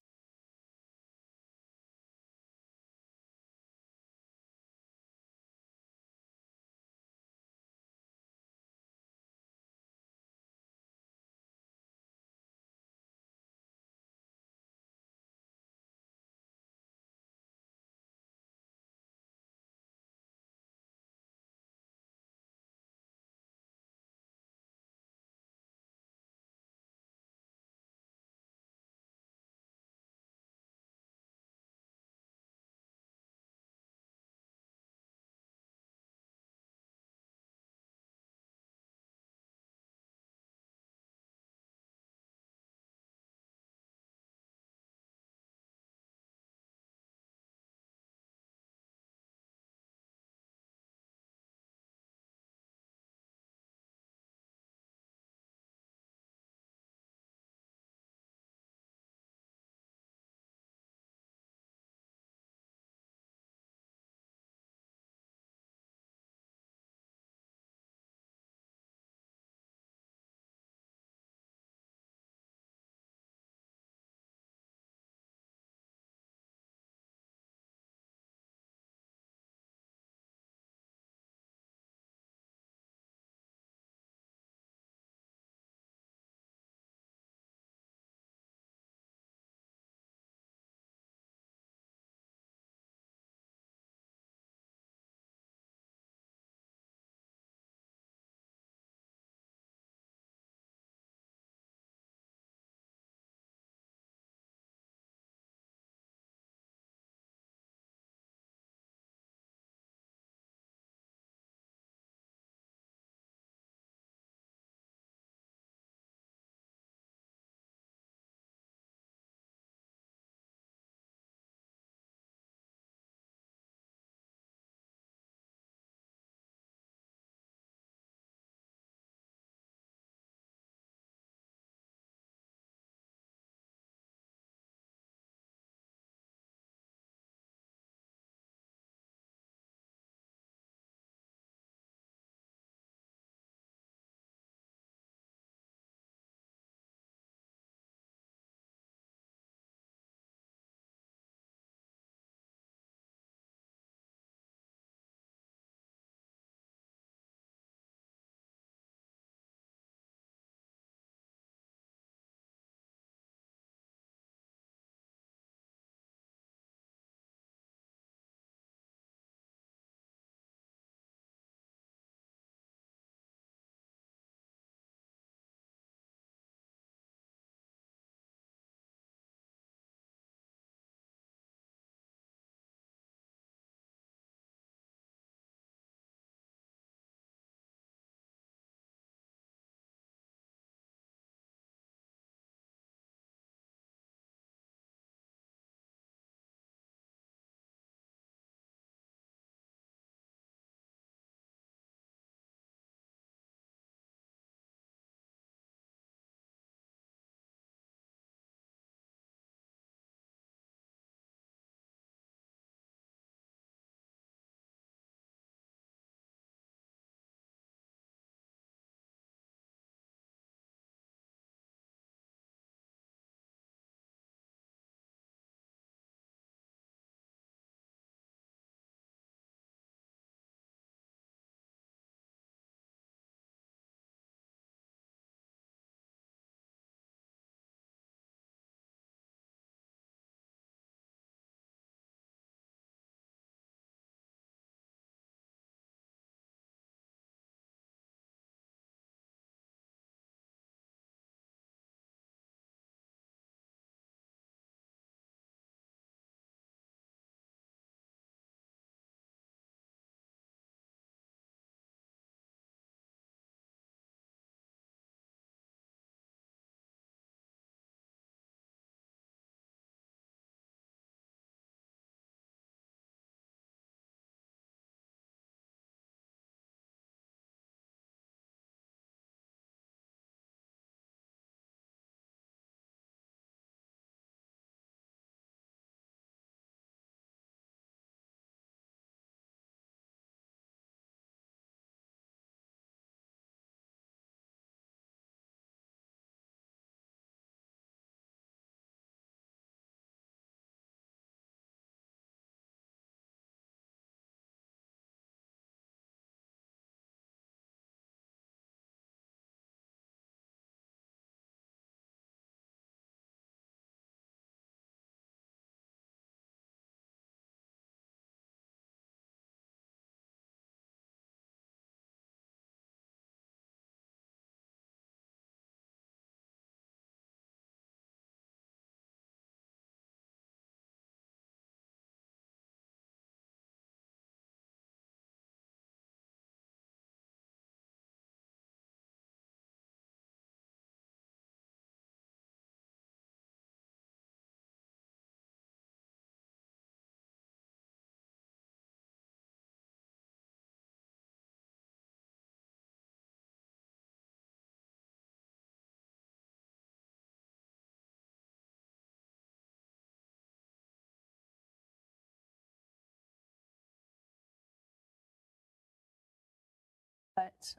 Speaker 4: but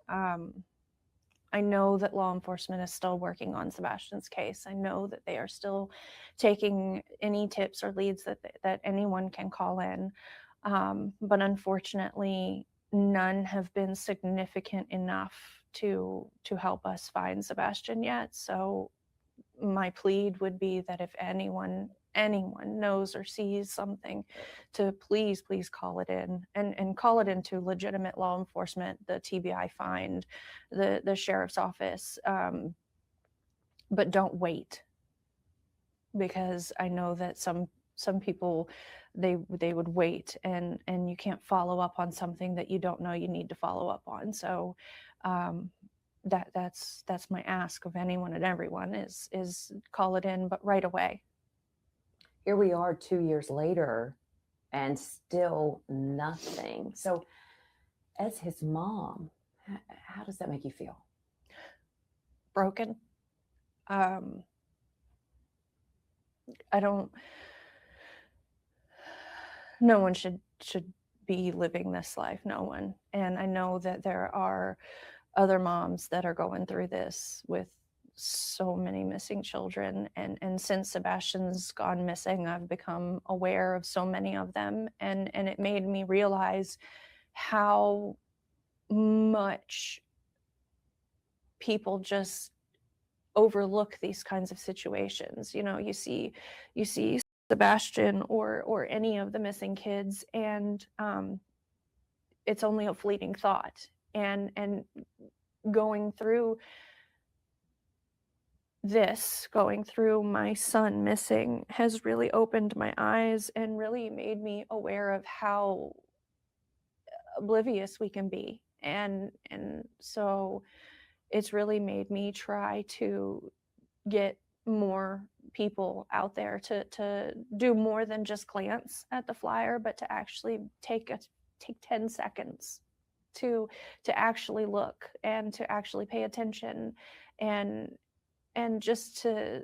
Speaker 4: I know that law enforcement is still working on Sebastian's case. I know that they are still taking any tips or leads that anyone can call in. But unfortunately, none have been significant enough to help us find Sebastian yet. So my plead would be that if anyone knows or sees something, to please call it in, and call it into legitimate law enforcement, the TBI find, the sheriff's office, but don't wait, because I know that some people, they would wait, and you can't follow up on something that you don't know you need to follow up on. So that's my ask of anyone and everyone is call it in, but right away.
Speaker 6: Here we are 2 years later and still nothing. So as his mom, how does that make you feel?
Speaker 4: Broken. No one should be living this life, no one. And I know that there are other moms that are going through this with so many missing children, and since Sebastian's gone missing, I've become aware of so many of them, and it made me realize how much people just overlook these kinds of situations. You know, you see Sebastian or any of the missing kids, and it's only a fleeting thought, and going through my son missing has really opened my eyes and really made me aware of how oblivious we can be, and so it's really made me try to get more people out there to do more than just glance at the flyer, but to actually take 10 seconds to actually look and to actually pay attention, and just to,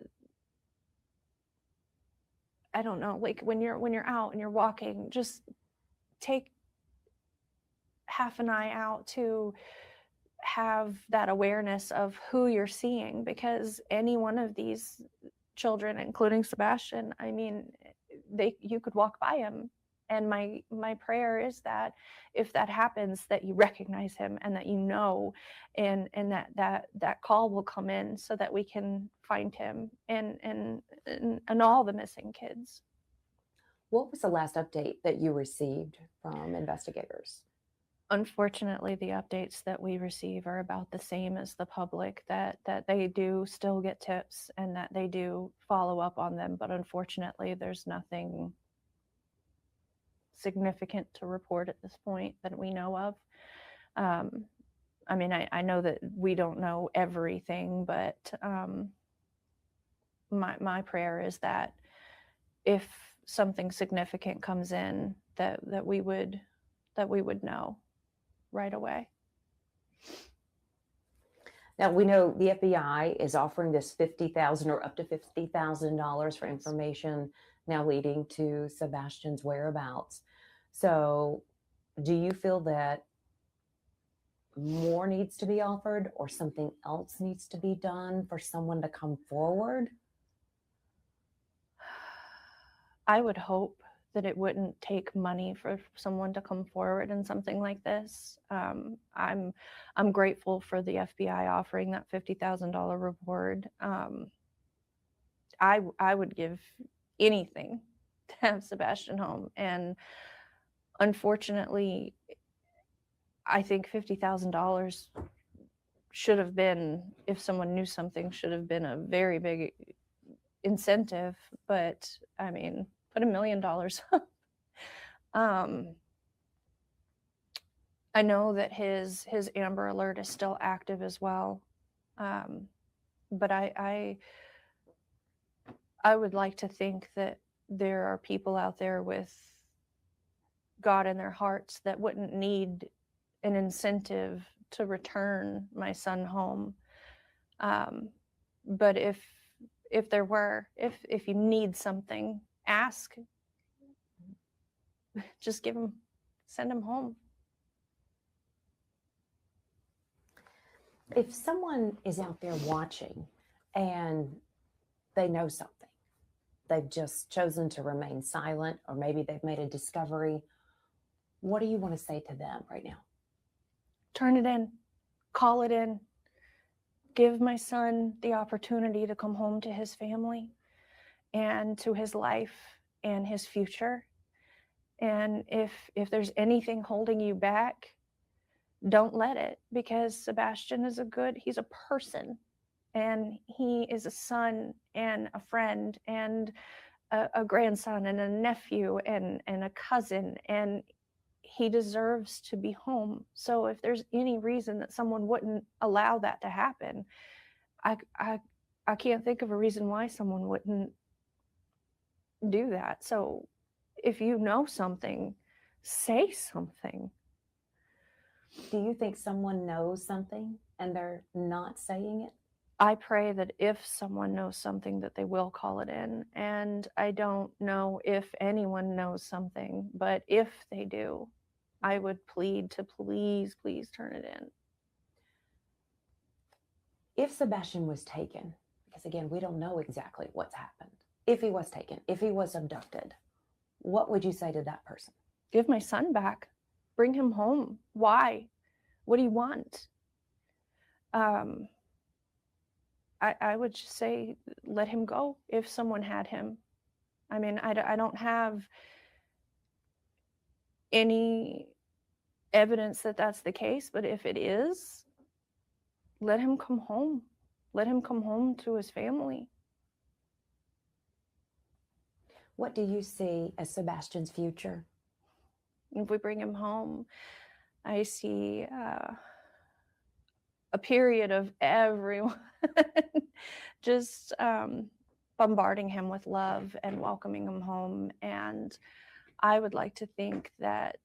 Speaker 4: I don't know, like when you're out and you're walking, just take half an eye out to have that awareness of who you're seeing, because any one of these children, including Sebastian, I mean, you could walk by him, and my prayer is that if that happens, that you recognize him, and that you know, and that call will come in so that we can find him and all the missing kids.
Speaker 6: What was the last update that you received from investigators?
Speaker 4: Unfortunately, the updates that we receive are about the same as the public, that they do still get tips and that they do follow up on them. But unfortunately, there's nothing significant to report at this point that we know of. I mean, I know that we don't know everything, but my prayer is that if something significant comes in, that we would know right away.
Speaker 6: Now, we know the FBI is offering this $50,000 or up to $50,000 for information now leading to Sebastian's whereabouts. So do you feel that more needs to be offered, or something else needs to be done for someone to come forward?
Speaker 4: I would hope that it wouldn't take money for someone to come forward in something like this. I'm grateful for the FBI offering that $50,000 reward. I would give anything to have Sebastian home, and unfortunately, I think $50,000 should have been, if someone knew something, should have been a very big incentive. But I mean, put $1 million up. I know that his Amber Alert is still active as well, but I would like to think that there are people out there with God in their hearts that wouldn't need an incentive to return my son home. But if there were, if you need something, ask. Just send him home.
Speaker 6: If someone is out there watching and they know something, they've just chosen to remain silent, or maybe they've made a discovery, what do you want to say to them right now?
Speaker 4: Turn it in, call it in, give my son the opportunity to come home to his family and to his life and his future. And if there's anything holding you back, don't let it, because Sebastian is he's a person, and he is a son and a friend and a grandson and a nephew and a cousin, and he deserves to be home. So if there's any reason that someone wouldn't allow that to happen, I can't think of a reason why someone wouldn't do that. So if you know something, say something.
Speaker 6: Do you think someone knows something and they're not saying it?
Speaker 4: I pray that if someone knows something, that they will call it in. And I don't know if anyone knows something, but if they do, I would plead to please turn it in.
Speaker 6: If Sebastian was taken, because again, we don't know exactly what's happened. If he was taken, if he was abducted, what would you say to that person?
Speaker 4: Give my son back. Bring him home. Why? What do you want? I would just say, let him go if someone had him. I mean, I don't have any evidence that that's the case, but if it is, let him come home. Let him come home to his family.
Speaker 6: What do you see as Sebastian's future?
Speaker 4: If we bring him home, I see a period of everyone just bombarding him with love and welcoming him home. And I would like to think that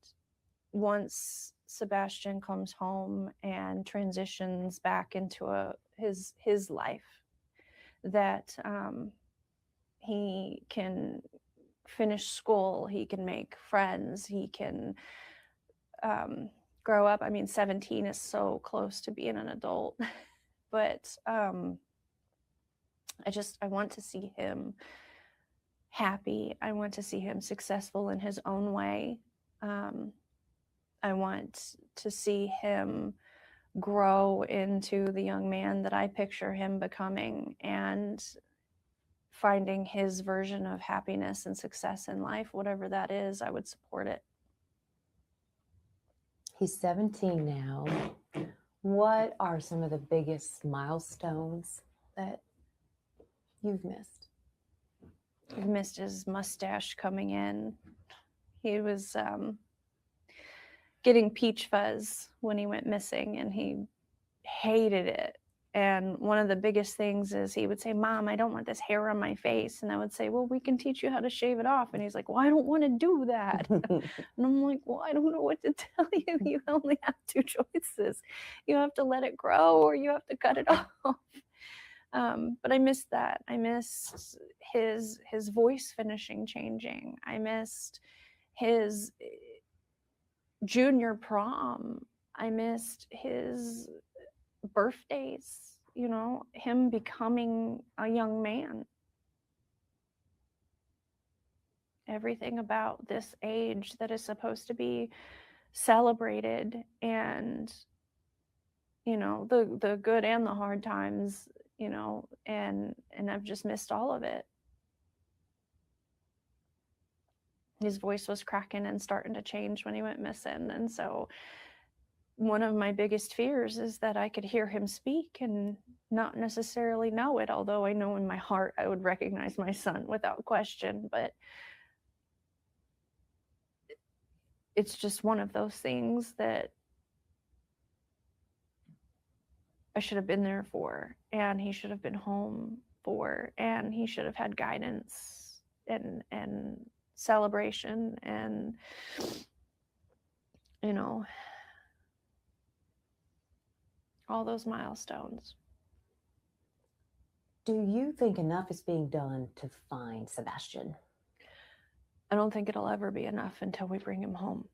Speaker 4: once Sebastian comes home and transitions back into his life, that he can finish school, he can make friends, he can grow up. I mean, 17 is so close to being an adult, but I want to see him happy. I want to see him successful in his own way. I want to see him grow into the young man that I picture him becoming, and finding his version of happiness and success in life, whatever that is. I would support it.
Speaker 6: He's 17 now. What are some of the biggest milestones that you've missed?
Speaker 4: I've missed his mustache coming in. He was getting peach fuzz when he went missing, and he hated it. And one of the biggest things is he would say, "Mom, I don't want this hair on my face." And I would say, "Well, we can teach you how to shave it off." And he's like, "Well, I don't want to do that." And I'm like, "Well, I don't know what to tell you. You only have two choices. You have to let it grow, or you have to cut it off." But I missed that. I missed his voice finishing changing. I missed his junior prom. I missed his birthdays, him becoming a young man. Everything about this age that is supposed to be celebrated, and the good and the hard times, and I've just missed all of it. His voice was cracking and starting to change when he went missing, and so one of my biggest fears is that I could hear him speak and not necessarily know it, although I know in my heart I would recognize my son without question. But it's just one of those things that I should have been there for, and he should have been home for, and he should have had guidance and celebration and, all those milestones.
Speaker 6: Do you think enough is being done to find Sebastian?
Speaker 4: I don't think it'll ever be enough until we bring him home.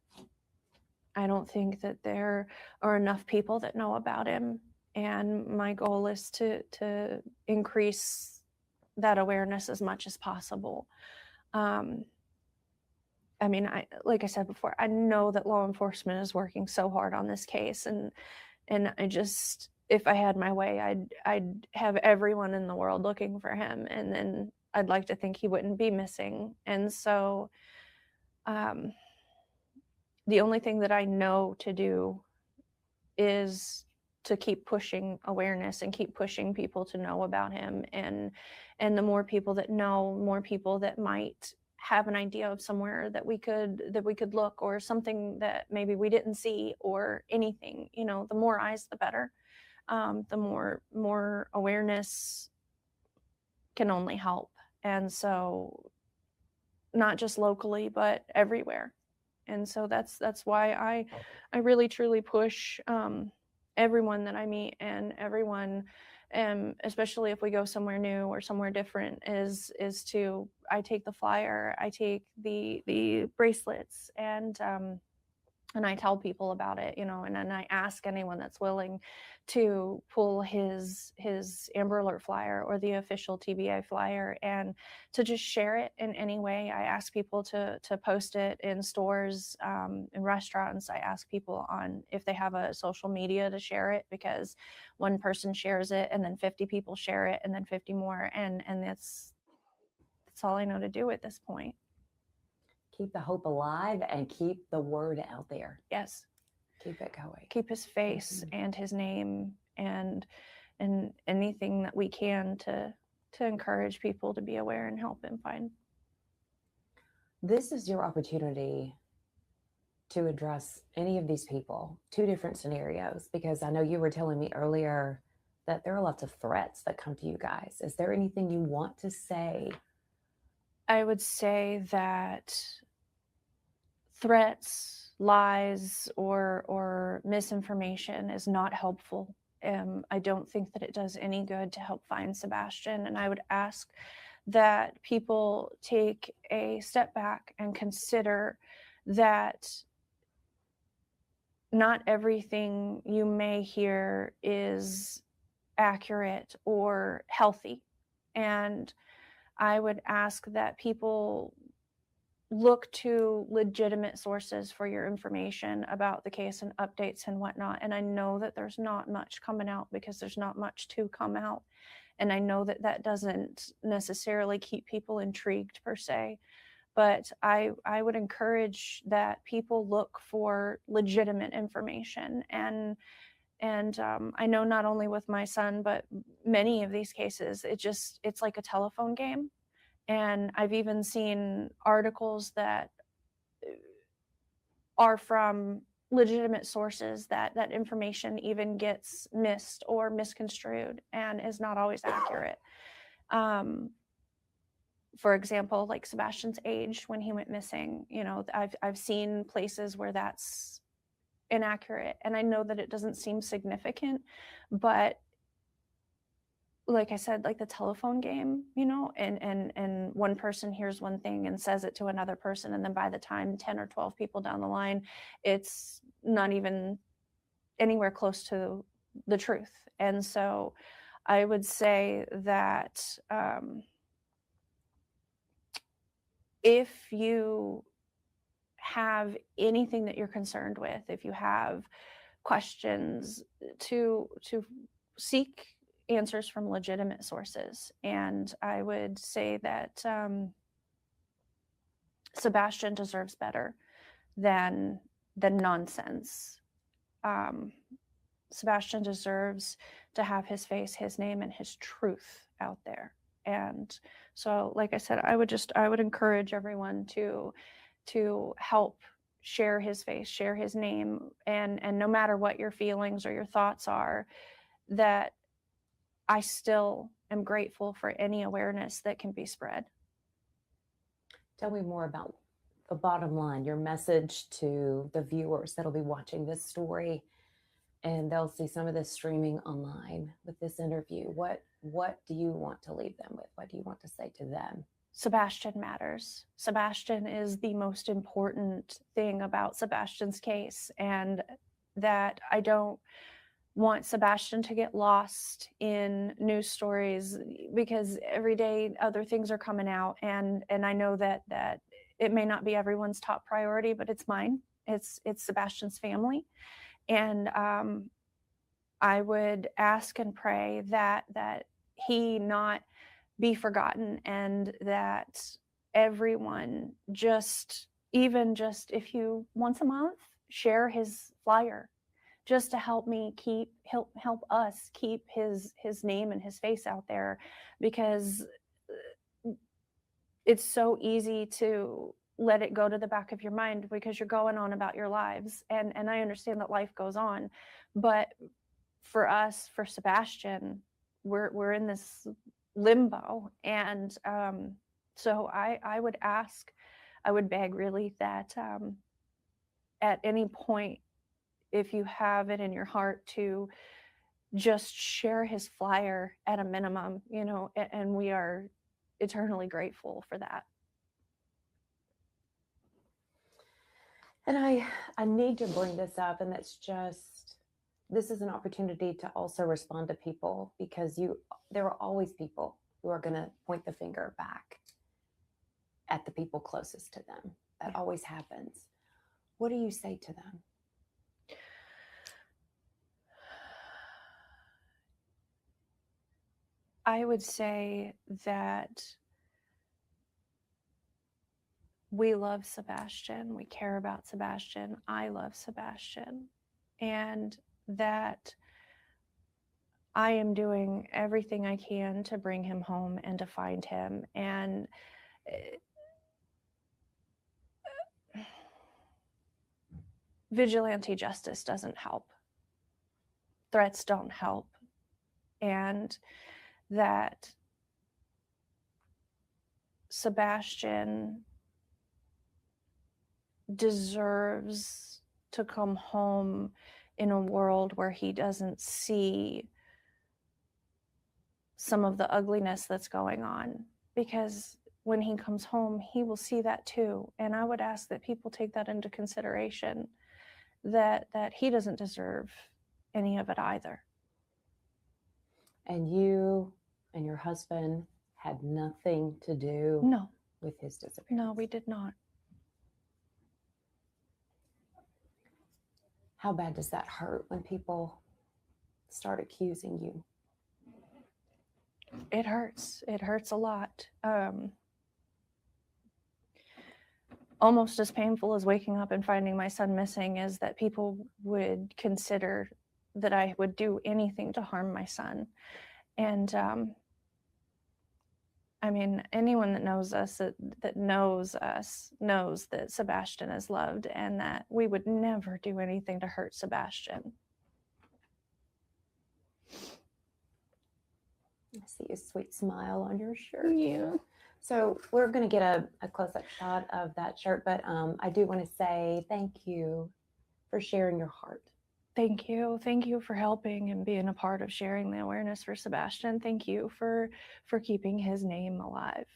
Speaker 4: I don't think that there are enough people that know about him and my goal is to increase that awareness as much as possible. I mean, like I said before, I know that law enforcement is working so hard on this case, and I just, if I had my way, I'd have everyone in the world looking for him, and then I'd like to think he wouldn't be missing. And so, the only thing that I know to do is to keep pushing awareness and keep pushing people to know about him, and the more people that know, more people that might have an idea of somewhere that we could look, or something that maybe we didn't see, or anything, you know, the more eyes the better. The more awareness can only help. And so, not just locally but everywhere. And so that's why I really truly push everyone that I meet, and everyone, especially if we go somewhere new or somewhere different, is to, I take the flyer, I take the bracelets, and I tell people about it, you know, and then I ask anyone that's willing to pull his Amber Alert flyer or the official TBI flyer, and to just share it in any way. I ask people to post it in stores, in restaurants. I ask people on if they have a social media to share it, because one person shares it and then 50 people share it and then 50 more, and that's all I know to do at this point.
Speaker 6: Keep the hope alive and keep the word out there.
Speaker 4: Yes.
Speaker 6: Keep it going.
Speaker 4: Keep his face and his name, and anything that we can to encourage people to be aware and help him find.
Speaker 6: This is your opportunity to address any of these people, two different scenarios, because I know you were telling me earlier that there are lots of threats that come to you guys. Is there anything you want to say?
Speaker 4: I would say that threats, lies, or misinformation is not helpful. I don't think that it does any good to help find Sebastian. And I would ask that people take a step back and consider that not everything you may hear is accurate or healthy. And I would ask that people look to legitimate sources for your information about the case and updates and whatnot. And I know that there's not much coming out because there's not much to come out. And I know that that doesn't necessarily keep people intrigued per se. But I would encourage that people look for legitimate information. And I know not only with my son, but many of these cases, it's like a telephone game. And I've even seen articles that are from legitimate sources that information even gets missed or misconstrued and is not always accurate. For example, like Sebastian's age when he went missing, you know, I've seen places where that's inaccurate, and I know that it doesn't seem significant, but like I said, like the telephone game, you know, and one person hears one thing and says it to another person, and then by the time 10 or 12 people down the line, it's not even anywhere close to the truth. And so I would say that if you have anything that you're concerned with, if you have questions, to seek answers from legitimate sources. And I would say that Sebastian deserves better than nonsense. Sebastian deserves to have his face, his name, and his truth out there. And so, like I said, I would encourage everyone to help share his face, share his name, and no matter what your feelings or your thoughts are, that I still am grateful for any awareness that can be spread.
Speaker 6: Tell me more about the bottom line, your message to the viewers that'll be watching this story, and they'll see some of this streaming online with this interview. What do you want to leave them with? What do you want to say to them?
Speaker 4: Sebastian matters. Sebastian is the most important thing about Sebastian's case, and that I don't want Sebastian to get lost in news stories because every day other things are coming out, and I know that it may not be everyone's top priority, but it's mine. It's Sebastian's family, and I would ask and pray that he not be forgotten, and that everyone just, even just if you once a month share his flyer, just to help me help us keep his name and his face out there, because it's so easy to let it go to the back of your mind because you're going on about your lives, and I understand that life goes on, but for us, for Sebastian, we're in this limbo, and so I would ask, I would beg really that at any point, if you have it in your heart to just share his flyer at a minimum, you know, and we are eternally grateful for that.
Speaker 6: And I need to bring this up, and that's just, this is an opportunity to also respond to people, because there are always people who are going to point the finger back at the people closest to them. That always happens. What do you say to them?
Speaker 4: I would say that we love Sebastian, we care about Sebastian, I love Sebastian, and that I am doing everything I can to bring him home and to find him. And vigilante justice doesn't help. Threats don't help. And that Sebastian deserves to come home in a world where he doesn't see some of the ugliness that's going on, because when he comes home, he will see that too. And I would ask that people take that into consideration, that he doesn't deserve any of it either.
Speaker 6: And you and your husband had nothing to do with his disappearance?
Speaker 4: No, we did not.
Speaker 6: How bad does that hurt when people start accusing you?
Speaker 4: It hurts. It hurts a lot. Almost as painful as waking up and finding my son missing is that people would consider that I would do anything to harm my son. And I mean, anyone that knows us, that knows us, knows that Sebastian is loved, and that we would never do anything to hurt Sebastian.
Speaker 6: I see a sweet smile on your shirt.
Speaker 4: Yeah.
Speaker 6: So we're going to get a close-up shot of that shirt, but I do want to say thank you for sharing your heart.
Speaker 4: Thank you. Thank you for helping and being a part of sharing the awareness for Sebastian. Thank you for keeping his name alive.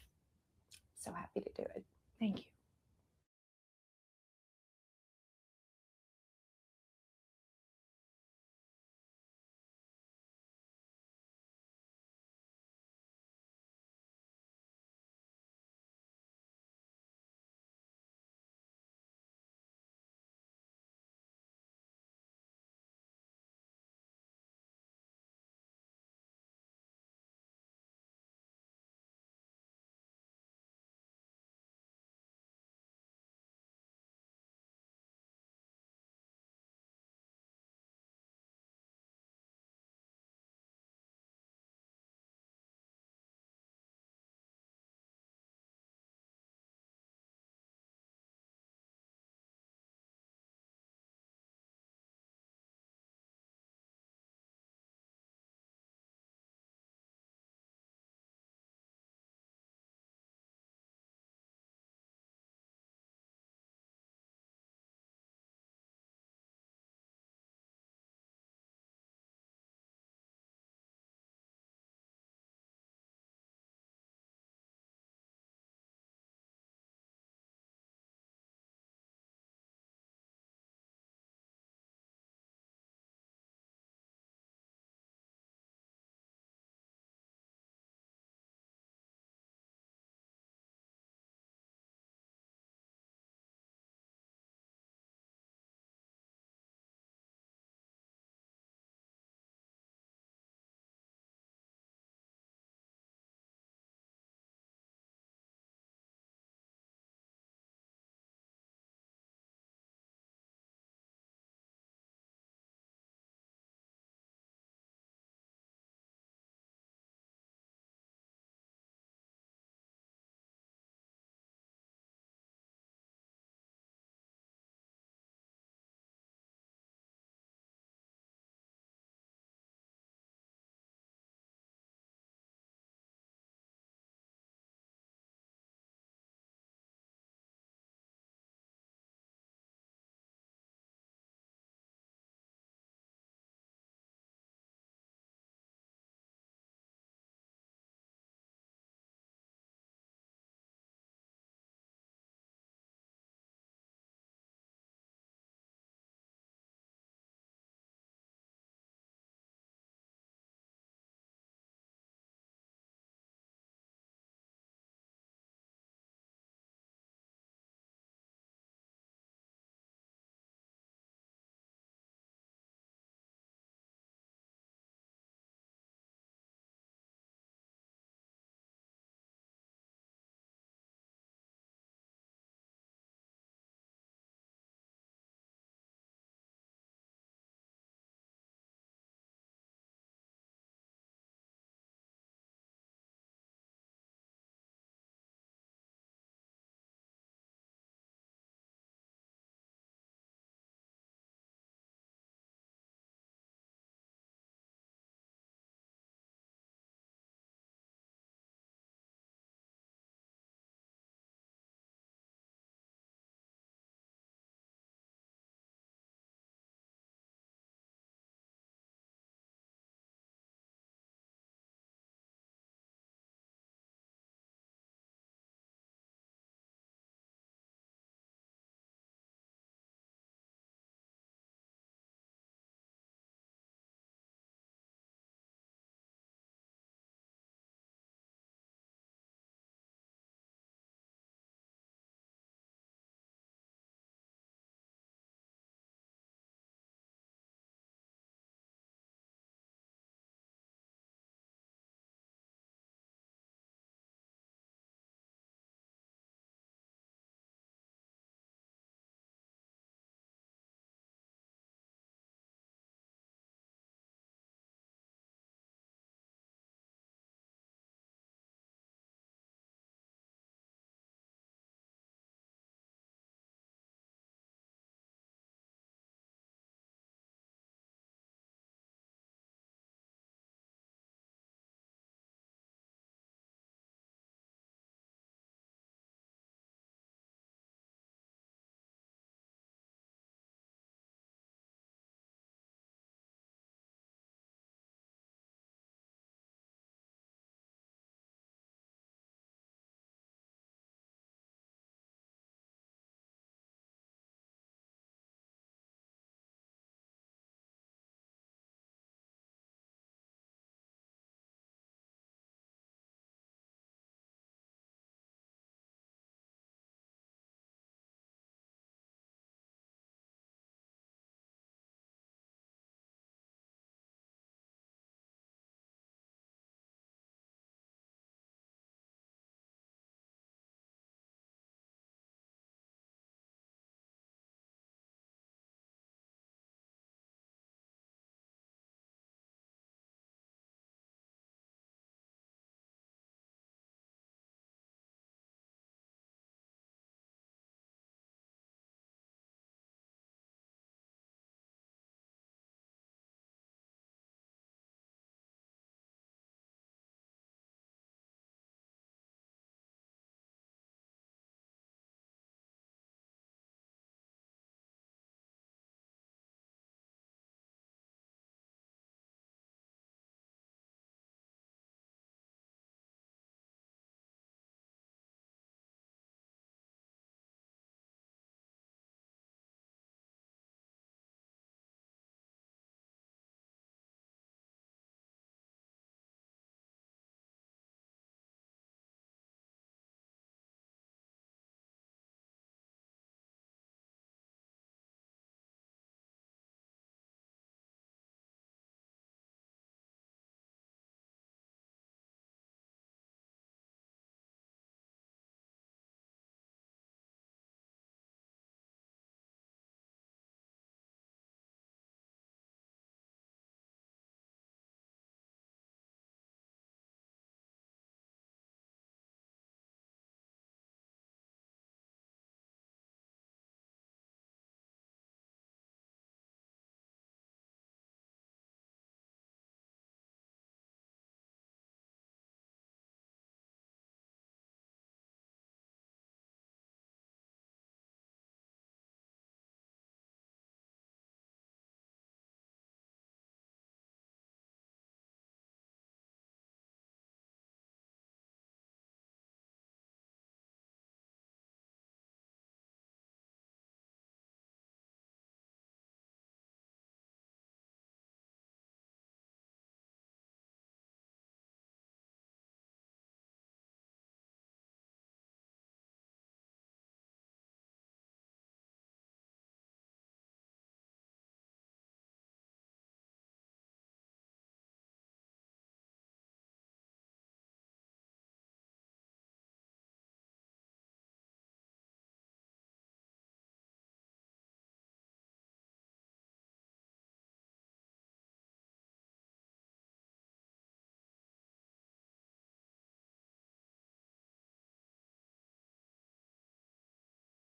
Speaker 6: So happy to do it.
Speaker 4: Thank you.